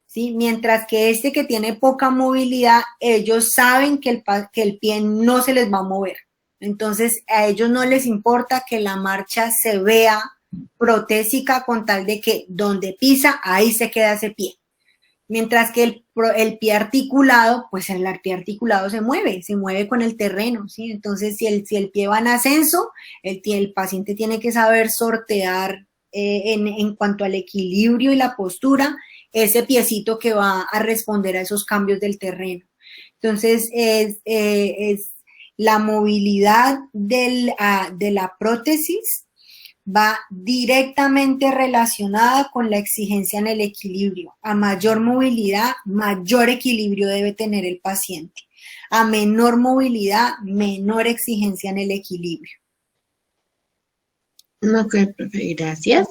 ¿Sí? Mientras que este que tiene poca movilidad, ellos saben que el pie no se les va a mover. Entonces, a ellos no les importa que la marcha se vea protésica con tal de que donde pisa, ahí se queda ese pie. Mientras que el pie articulado, pues el pie articulado se mueve con el terreno, ¿sí? Entonces, si el pie va en ascenso, el paciente tiene que saber sortear en cuanto al equilibrio y la postura, ese piecito que va a responder a esos cambios del terreno. Entonces, es la movilidad de la prótesis va directamente relacionada con la exigencia en el equilibrio. A mayor movilidad, mayor equilibrio debe tener el paciente. A menor movilidad, menor exigencia en el equilibrio. Ok, profe, gracias.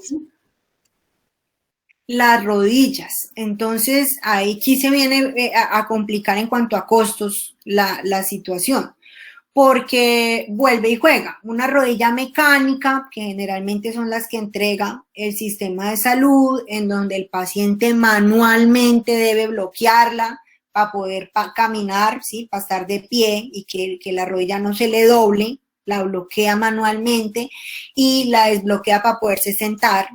Las rodillas. Entonces, aquí se viene a complicar en cuanto a costos la situación, porque vuelve y juega. Una rodilla mecánica, que generalmente son las que entrega el sistema de salud, en donde el paciente manualmente debe bloquearla para poder caminar, ¿sí? Para estar de pie y que la rodilla no se le doble, la bloquea manualmente y la desbloquea para poderse sentar.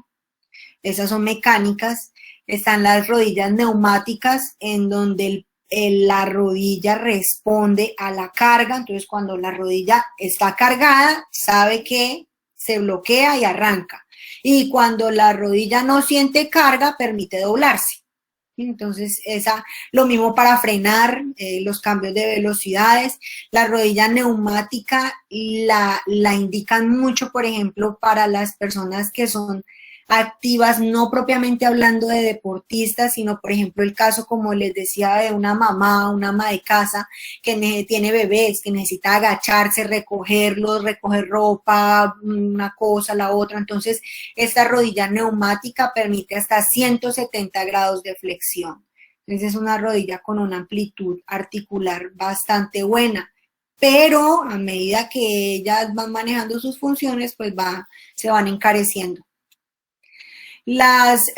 Esas son mecánicas. Están las rodillas neumáticas, en donde la rodilla responde a la carga. Entonces, cuando la rodilla está cargada, sabe que se bloquea y arranca. Y cuando la rodilla no siente carga, permite doblarse. Entonces, lo mismo para frenar, los cambios de velocidades. La rodilla neumática la indican mucho, por ejemplo, para las personas que son activas, no propiamente hablando de deportistas, sino por ejemplo el caso, como les decía, de una ama de casa que tiene bebés, que necesita agacharse, recogerlos, recoger ropa, una cosa, la otra. Entonces, esta rodilla neumática permite hasta 170 grados de flexión. Entonces, es una rodilla con una amplitud articular bastante buena. Pero a medida que ellas van manejando sus funciones, pues se van encareciendo. Las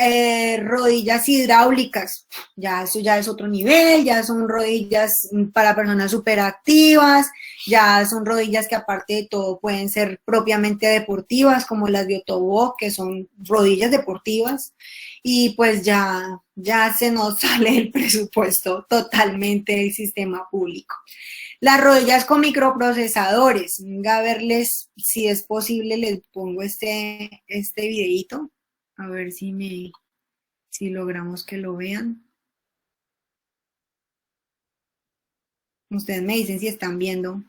rodillas hidráulicas, eso ya es otro nivel, ya son rodillas para personas superactivas, ya son rodillas que aparte de todo pueden ser propiamente deportivas, como las de Ottobock, que son rodillas deportivas, y pues ya se nos sale el presupuesto totalmente del sistema público. Las rodillas con microprocesadores, venga a verles, si es posible, les pongo este videito. A ver si logramos que lo vean. Ustedes me dicen si están viendo.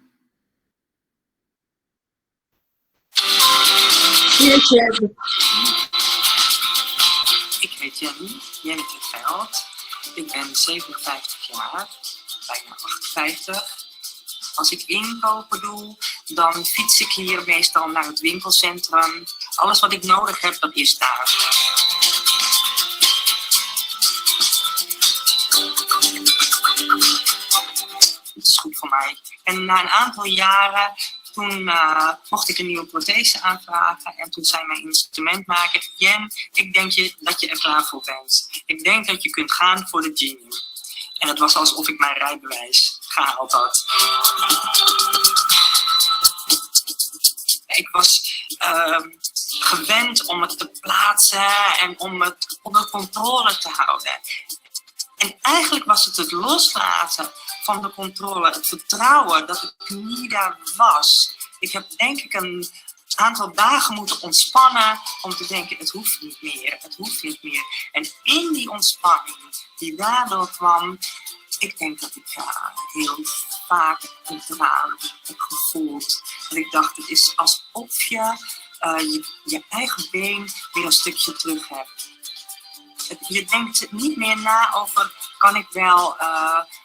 Ik heet Jenneke Veld. Ik ben 57 jaar, bijna 58. Als ik inkopen doe, dan fiets ik hier meestal naar het winkelcentrum. Alles wat ik nodig heb, dat is daar. Het is goed voor mij. En na een aantal jaren, toen mocht ik een nieuwe prothese aanvragen. En toen zei mijn instrumentmaker, Jen, ik denk dat je er klaar voor bent. Ik denk dat je kunt gaan voor de Genie. En het was alsof ik mijn rijbewijs gehaald had. Ik was gewend om het te plaatsen en om het onder controle te houden. En eigenlijk was het loslaten van de controle, het vertrouwen dat ik niet daar was. Ik heb denk ik een aantal dagen moeten ontspannen om te denken, het hoeft niet meer, het hoeft niet meer. En in die ontspanning die daardoor kwam, ik denk dat ik heel vaak een traan heb gevoeld. Dat ik dacht, het is alsof je je eigen been weer een stukje terug hebt. Je denkt niet meer na over, kan ik wel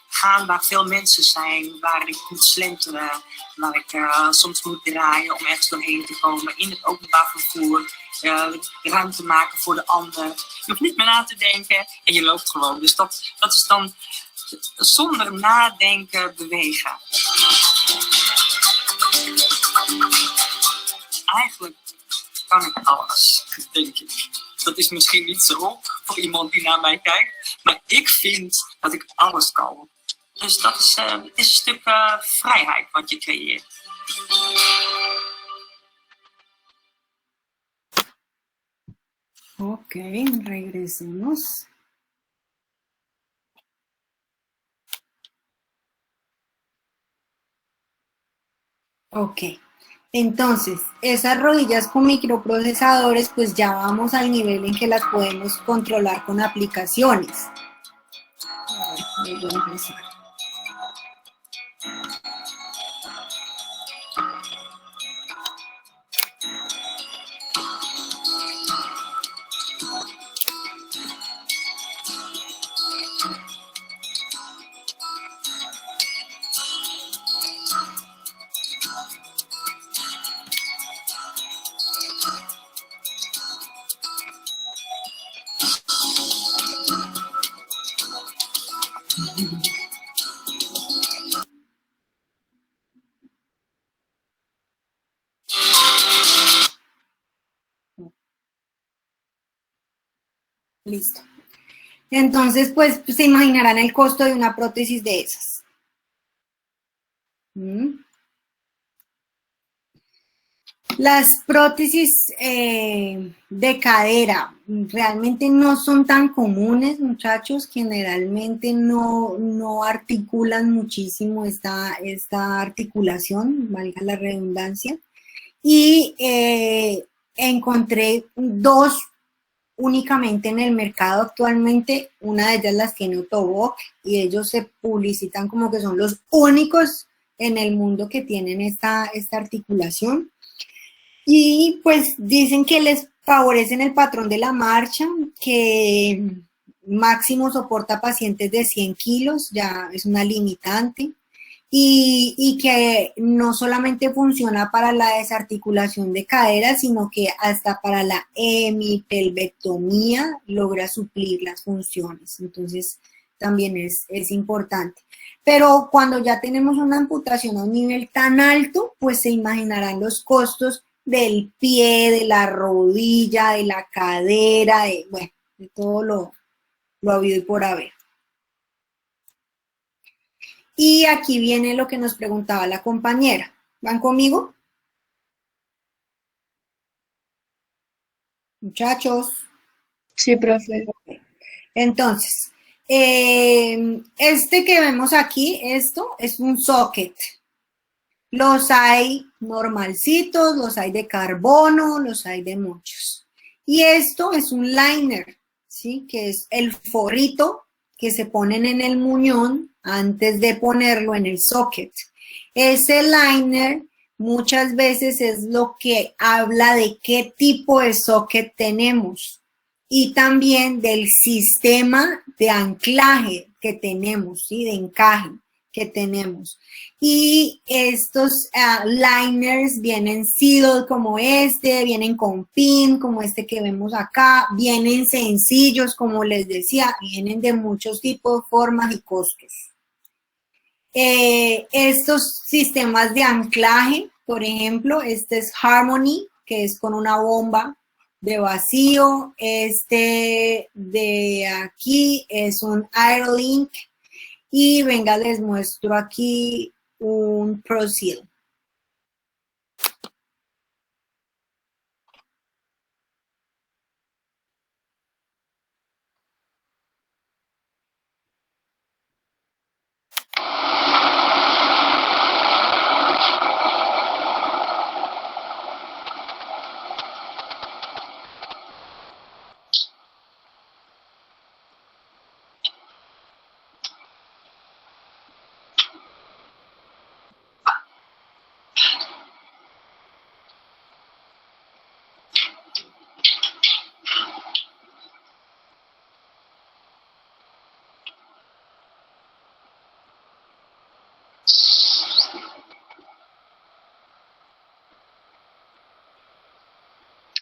gaan waar veel mensen zijn, waar ik moet slenteren, waar ik soms moet draaien om ergens doorheen te komen in het openbaar vervoer, ruimte maken voor de ander. Je hoeft niet meer na te denken en je loopt gewoon. Dus dat is dan zonder nadenken bewegen. Eigenlijk kan ik alles, denk ik. Dat is misschien niet zo voor iemand die naar mij kijkt, maar ik vind dat ik alles kan. Dus dat is een stuk vrijheid wat je creëert. Ok, regresemos. Ok, entonces, esas rodillas con microprocesadores, pues ya vamos al nivel en que las podemos controlar con aplicaciones. A ver, voy a empezar. Listo. Entonces, pues se imaginarán el costo de una prótesis de esas. Las prótesis de cadera realmente no son tan comunes, muchachos. Generalmente no articulan muchísimo esta articulación, valga la redundancia. Y encontré dos únicamente en el mercado actualmente. Una de ellas las tiene Ottobock y ellos se publicitan como que son los únicos en el mundo que tienen esta articulación. Y pues dicen que les favorecen el patrón de la marcha, que máximo soporta pacientes de 100 kilos, ya es una limitante, y que no solamente funciona para la desarticulación de cadera, sino que hasta para la hemipelvectomía logra suplir las funciones. Entonces también es importante. Pero cuando ya tenemos una amputación a un nivel tan alto, pues se imaginarán los costos del pie, de la rodilla, de la cadera, de todo lo habido y por haber. Y aquí viene lo que nos preguntaba la compañera. ¿Van conmigo? Muchachos. Sí, profe. Entonces, este que vemos aquí, esto es un socket. Los hay normalcitos, los hay de carbono, los hay de muchos. Y esto es un liner, ¿sí? Que es el forrito que se ponen en el muñón antes de ponerlo en el socket. Ese liner muchas veces es lo que habla de qué tipo de socket tenemos y también del sistema de anclaje que tenemos, ¿sí? De encaje que tenemos. Y estos liners vienen sealed como este, vienen con pin como este que vemos acá, vienen sencillos como les decía, vienen de muchos tipos, formas y costos. Estos sistemas de anclaje, por ejemplo, este es Harmony, que es con una bomba de vacío, este de aquí es un Aerolink, y venga, les muestro aquí un ProSeal.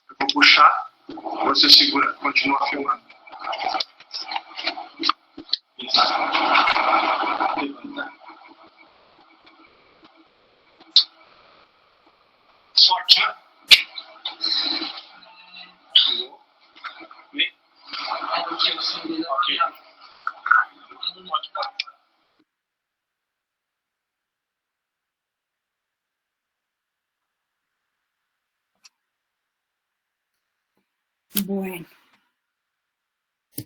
Eu vou puxar, você segura, continua filmando. Isso. Levanta. Sorte. Vem. Ok. Pode parar. Bueno,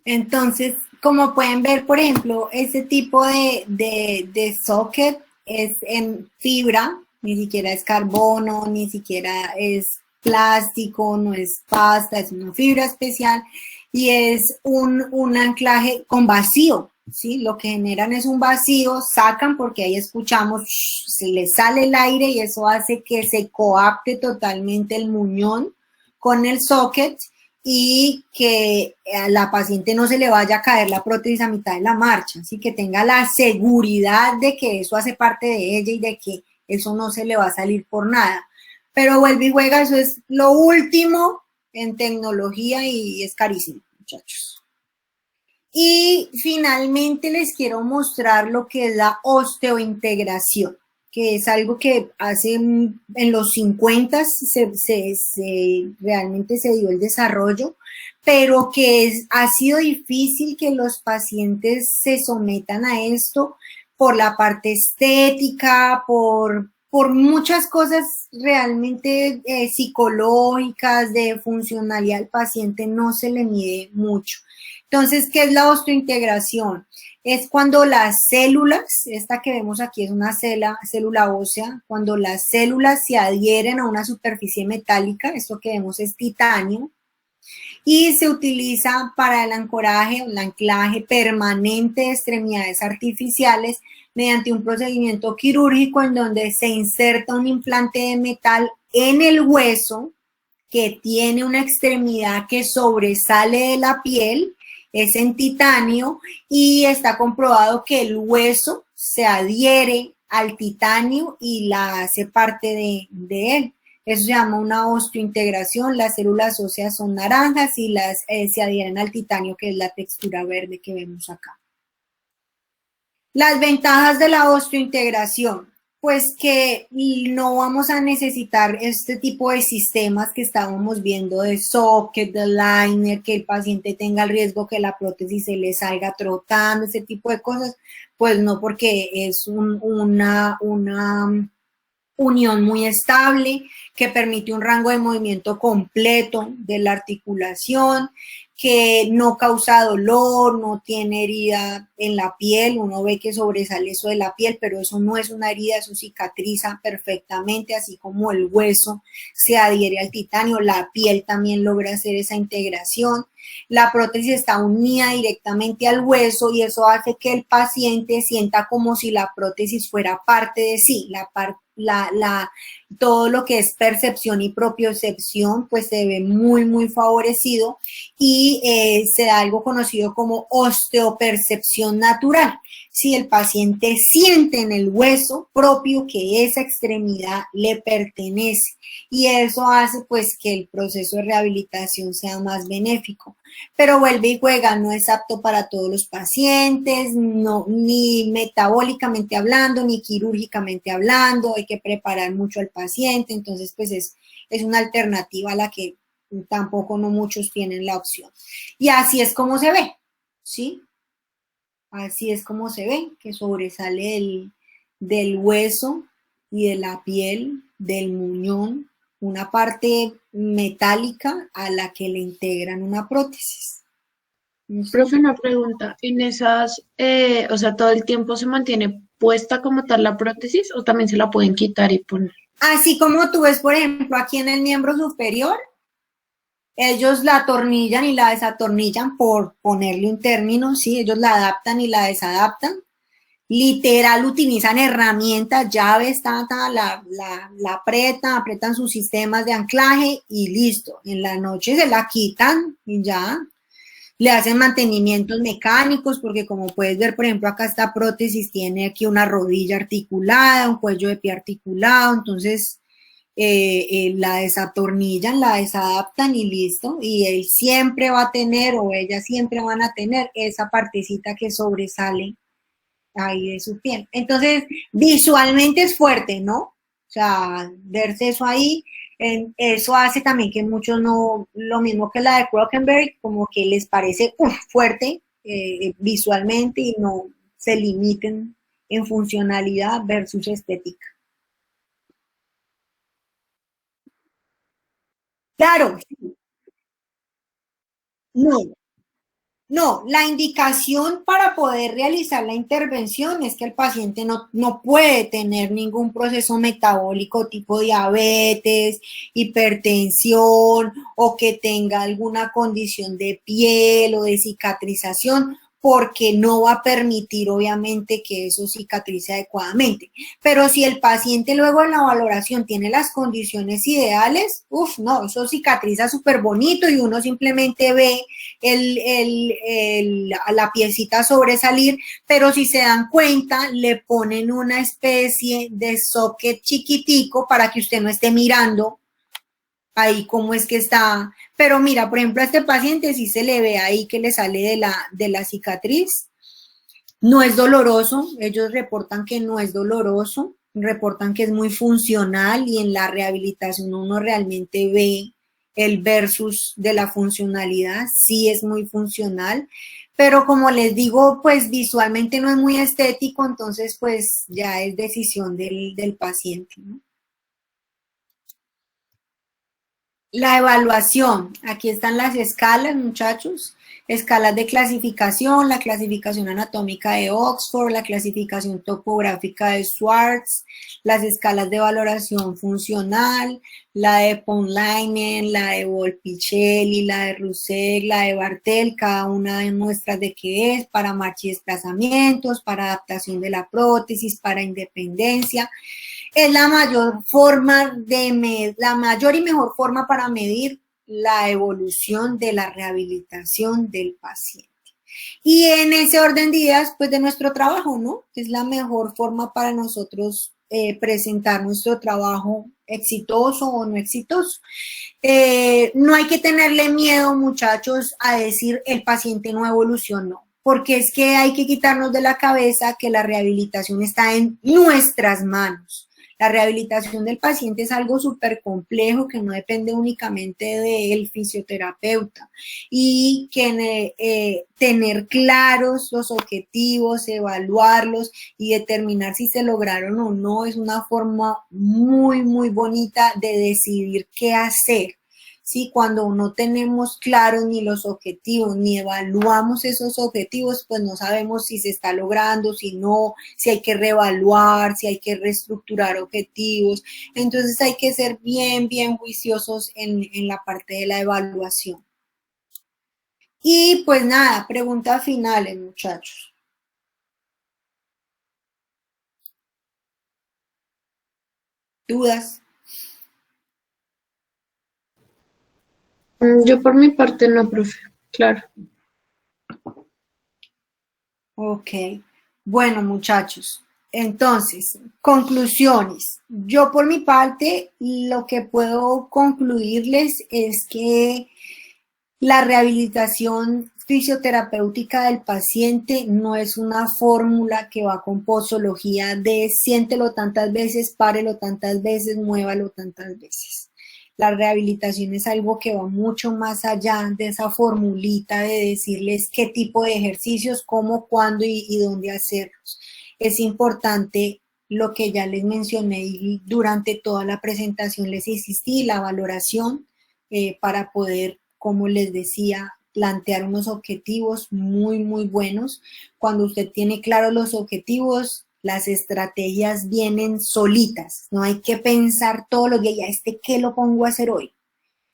entonces, como pueden ver, por ejemplo, este tipo de socket es en fibra, ni siquiera es carbono, ni siquiera es plástico, no es pasta, es una fibra especial y es un anclaje con vacío, ¿sí? Lo que generan es un vacío, sacan porque ahí escuchamos, se le sale el aire y eso hace que se coapte totalmente el muñón con el socket y que a la paciente no se le vaya a caer la prótesis a mitad de la marcha, así que tenga la seguridad de que eso hace parte de ella y de que eso no se le va a salir por nada. Pero vuelve y juega, eso es lo último en tecnología y es carísimo, muchachos. Y finalmente les quiero mostrar lo que es la osteointegración, que es algo que hace en los 50 realmente se dio el desarrollo, pero que ha sido difícil que los pacientes se sometan a esto por la parte estética, por muchas cosas realmente psicológicas, de funcionalidad al paciente, no se le mide mucho. Entonces, ¿qué es la osteointegración? Es cuando las células, esta que vemos aquí es una célula ósea, cuando las células se adhieren a una superficie metálica, esto que vemos es titanio, y se utiliza para el ancoraje o el anclaje permanente de extremidades artificiales mediante un procedimiento quirúrgico en donde se inserta un implante de metal en el hueso que tiene una extremidad que sobresale de la piel, es en titanio y está comprobado que el hueso se adhiere al titanio y la hace parte de él. Eso se llama una osteointegración, las células óseas son naranjas y se adhieren al titanio, que es la textura verde que vemos acá. Las ventajas de la osteointegración, pues que no vamos a necesitar este tipo de sistemas que estábamos viendo de socket, de liner, que el paciente tenga el riesgo que la prótesis se le salga trotando, ese tipo de cosas, pues no, porque es una unión muy estable que permite un rango de movimiento completo de la articulación, que no causa dolor, no tiene herida en la piel, uno ve que sobresale eso de la piel, pero eso no es una herida, eso cicatriza perfectamente, así como el hueso se adhiere al titanio, la piel también logra hacer esa integración. La prótesis está unida directamente al hueso y eso hace que el paciente sienta como si la prótesis fuera parte de sí, todo lo que es percepción y propiocepción pues se ve muy favorecido y se da algo conocido como osteopercepción natural. Si el paciente siente en el hueso propio que esa extremidad le pertenece y eso hace pues que el proceso de rehabilitación sea más benéfico. Pero vuelve y juega, no es apto para todos los pacientes, no, ni metabólicamente hablando, ni quirúrgicamente hablando, hay que preparar mucho al paciente, entonces pues es una alternativa a la que tampoco no muchos tienen la opción. Y así es como se ve, ¿sí? Así es como se ve, que sobresale del hueso y de la piel, del muñón, una parte metálica a la que le integran una prótesis. Profe, una pregunta, ¿en esas, o sea, todo el tiempo se mantiene puesta como tal la prótesis o también se la pueden quitar y poner? Así como tú ves, por ejemplo, aquí en el miembro superior, ellos la atornillan y la desatornillan, por ponerle un término, ¿sí? Ellos la adaptan y la desadaptan. Literal, utilizan herramientas, llaves, la apretan sus sistemas de anclaje y listo. En la noche se la quitan y ya. Le hacen mantenimientos mecánicos porque como puedes ver, por ejemplo, acá esta prótesis tiene aquí una rodilla articulada, un cuello de pie articulado, entonces la desatornillan, la desadaptan y listo. Y él siempre va a tener o ella siempre van a tener esa partecita que sobresale ahí de su piel. Entonces, visualmente es fuerte, ¿no? O sea, verse eso ahí, eso hace también que muchos no, lo mismo que la de Krockenberg, como que les parece fuerte visualmente y no se limiten en funcionalidad versus estética. Claro, no, no, la indicación para poder realizar la intervención es que el paciente no puede tener ningún proceso metabólico tipo diabetes, hipertensión o que tenga alguna condición de piel o de cicatrización, porque no va a permitir obviamente que eso cicatrice adecuadamente. Pero si el paciente luego en la valoración tiene las condiciones ideales, no, eso cicatriza súper bonito y uno simplemente ve la piecita sobresalir, pero si se dan cuenta, le ponen una especie de socket chiquitico para que usted no esté mirando ahí cómo es que está. Pero mira, por ejemplo, a este paciente sí se le ve ahí que le sale de la cicatriz. No es doloroso, ellos reportan que no es doloroso, reportan que es muy funcional y en la rehabilitación uno realmente ve el versus de la funcionalidad, sí es muy funcional, pero como les digo, pues visualmente no es muy estético, entonces pues ya es decisión del paciente, ¿no? La evaluación, aquí están las escalas, muchachos, escalas de clasificación, la clasificación anatómica de Oxford, la clasificación topográfica de Schwartz, las escalas de valoración funcional, la de Ponlainen, la de Volpicelli, la de Roussel, la de Bartel, cada una de muestras de qué es, para marcha y desplazamientos, para adaptación de la prótesis, para independencia. Es la mayor forma la mayor y mejor forma para medir la evolución de la rehabilitación del paciente. Y en ese orden de ideas, pues de nuestro trabajo, ¿no? Es la mejor forma para nosotros presentar nuestro trabajo exitoso o no exitoso. No hay que tenerle miedo, muchachos, a decir el paciente no evolucionó, porque es que hay que quitarnos de la cabeza que la rehabilitación está en nuestras manos. La rehabilitación del paciente es algo súper complejo que no depende únicamente del fisioterapeuta y que tener claros los objetivos, evaluarlos y determinar si se lograron o no es una forma muy, muy bonita de decidir qué hacer. ¿Sí? Cuando no tenemos claros ni los objetivos, ni evaluamos esos objetivos, pues no sabemos si se está logrando, si no, si hay que reevaluar, si hay que reestructurar objetivos. Entonces hay que ser bien, bien juiciosos en la parte de la evaluación. Y pues nada, preguntas finales, muchachos. ¿Dudas? Yo por mi parte no, profe, claro. Ok, bueno muchachos, entonces, conclusiones. Yo por mi parte, lo que puedo concluirles es que la rehabilitación fisioterapéutica del paciente no es una fórmula que va con posología de siéntelo tantas veces, párelo tantas veces, muévalo tantas veces. La rehabilitación es algo que va mucho más allá de esa formulita de decirles qué tipo de ejercicios, cómo, cuándo y dónde hacerlos. Es importante lo que ya les mencioné y durante toda la presentación les insistí, la valoración para poder, como les decía, plantear unos objetivos muy, muy buenos. Cuando usted tiene claros los objetivos, las estrategias vienen solitas, no hay que pensar todos los días, ¿qué lo pongo a hacer hoy?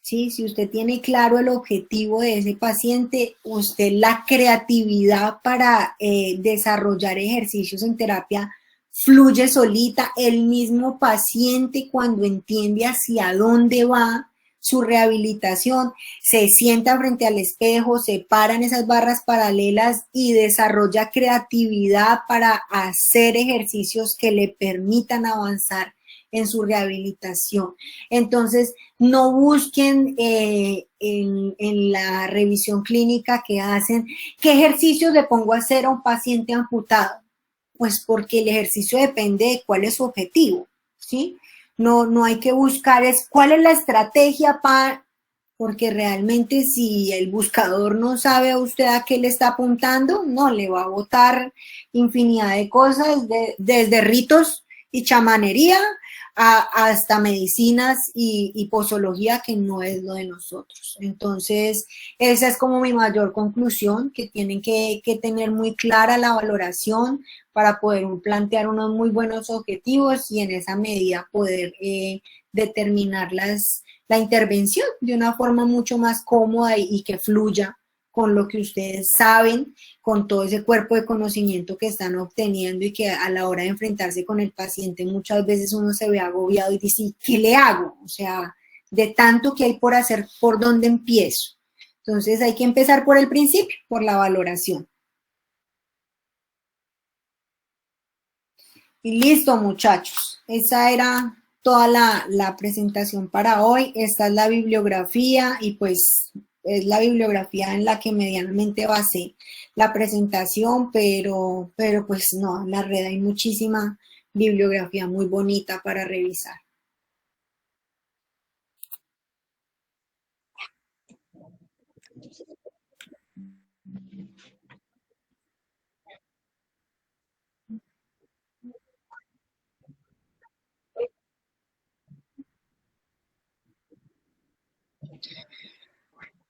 ¿Sí? Si usted tiene claro el objetivo de ese paciente, usted la creatividad para desarrollar ejercicios en terapia fluye solita. El mismo paciente cuando entiende hacia dónde va, su rehabilitación, se sienta frente al espejo, se para en esas barras paralelas y desarrolla creatividad para hacer ejercicios que le permitan avanzar en su rehabilitación. Entonces, no busquen en la revisión clínica que hacen, ¿qué ejercicios le pongo a hacer a un paciente amputado? Pues porque el ejercicio depende de cuál es su objetivo, ¿sí? No hay que buscar cuál es la estrategia para, porque realmente si el buscador no sabe a usted a qué le está apuntando, no, le va a botar infinidad de cosas, desde ritos y chamanería hasta medicinas y posología, que no es lo de nosotros. Entonces, esa es como mi mayor conclusión, que tienen que tener muy clara la valoración para poder plantear unos muy buenos objetivos y en esa medida poder determinar la intervención de una forma mucho más cómoda y que fluya con lo que ustedes saben, con todo ese cuerpo de conocimiento que están obteniendo y que a la hora de enfrentarse con el paciente muchas veces uno se ve agobiado y dice, ¿qué le hago? O sea, de tanto que hay por hacer, ¿por dónde empiezo? Entonces hay que empezar por el principio, por la valoración. Y listo, muchachos. Esa era toda la presentación para hoy. Esta es la bibliografía y pues es la bibliografía en la que medianamente basé la presentación, pero pues no, en la red hay muchísima bibliografía muy bonita para revisar.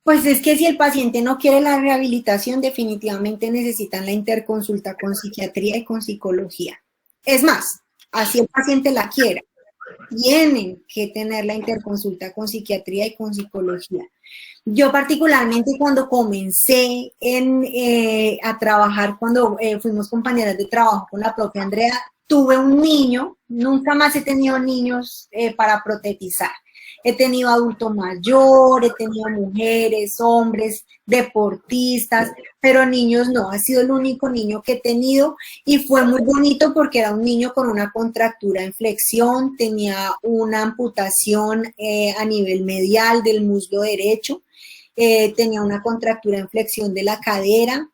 Pues es que si el paciente no quiere la rehabilitación, definitivamente necesitan la interconsulta con psiquiatría y con psicología. Es más, así el paciente la quiera, tienen que tener la interconsulta con psiquiatría y con psicología. Yo particularmente cuando comencé a trabajar, cuando fuimos compañeras de trabajo con la propia Andrea, tuve un niño, nunca más he tenido niños para protetizar. He tenido adulto mayor, he tenido mujeres, hombres, deportistas, pero niños no, ha sido el único niño que he tenido y fue muy bonito porque era un niño con una contractura en flexión, tenía una amputación a nivel medial del muslo derecho, tenía una contractura en flexión de la cadera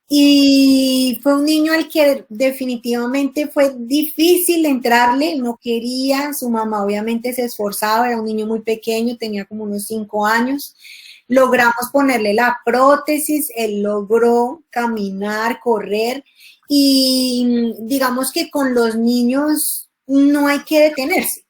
y fue un niño al que definitivamente fue difícil entrarle, no quería, su mamá obviamente se esforzaba, era un niño muy pequeño, tenía como unos 5 años, logramos ponerle la prótesis, él logró caminar, correr y digamos que con los niños no hay que detenerse.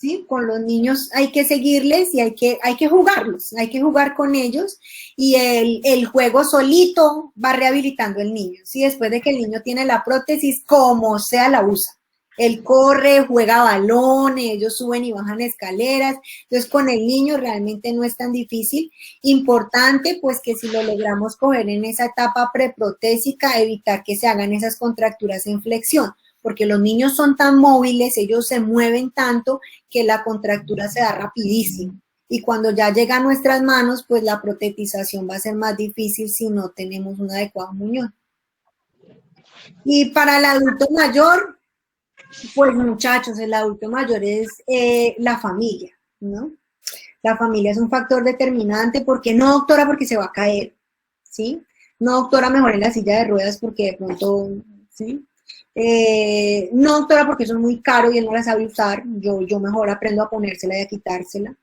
¿Sí? Con los niños hay que seguirles y hay que jugarlos, hay que jugar con ellos y el juego solito va rehabilitando al niño, ¿sí? Después de que el niño tiene la prótesis, como sea la usa. Él corre, juega balón, ellos suben y bajan escaleras, entonces con el niño realmente no es tan difícil. Importante pues que si lo logramos coger en esa etapa preprotésica, evitar que se hagan esas contracturas en flexión, porque los niños son tan móviles, ellos se mueven tanto que la contractura se da rapidísimo. Y cuando ya llega a nuestras manos, pues la protetización va a ser más difícil si no tenemos un adecuado muñón. Y para el adulto mayor, pues muchachos, el adulto mayor es la familia, ¿no? La familia es un factor determinante porque no, doctora, porque se va a caer, ¿sí? No, doctora, mejor en la silla de ruedas porque de pronto, ¿sí? No, doctora, porque eso es muy caro y él no la sabe usar, yo mejor aprendo a ponérsela y a quitársela.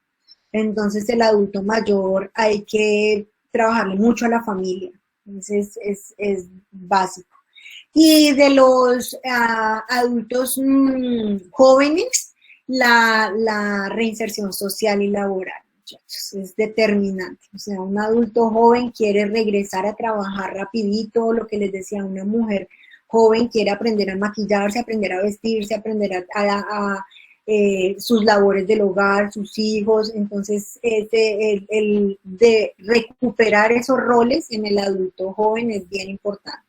Entonces el adulto mayor hay que trabajarle mucho a la familia, entonces es básico. Y de los adultos jóvenes, la reinserción social y laboral, muchachos, es determinante. O sea, un adulto joven quiere regresar a trabajar rapidito, lo que les decía, una mujer joven quiere aprender a maquillarse, aprender a vestirse, aprender a sus labores del hogar, sus hijos. Entonces, el de recuperar esos roles en el adulto joven es bien importante.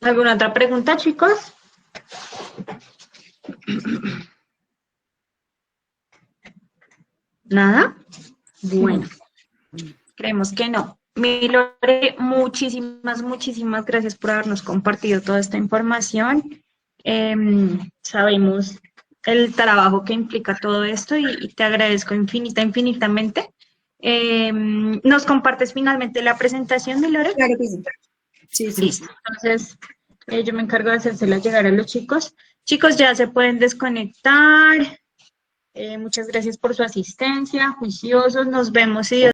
¿Alguna otra pregunta, chicos? ¿Nada? Bueno, creemos que no. Mi Lore, muchísimas gracias por habernos compartido toda esta información. Sabemos el trabajo que implica todo esto y te agradezco infinitamente. ¿Nos compartes finalmente la presentación, mi Lore? Claro que sí. Sí. Listo. Entonces, yo me encargo de hacérsela llegar a los chicos. Chicos, ya se pueden desconectar. Muchas gracias por su asistencia, juiciosos. Nos vemos.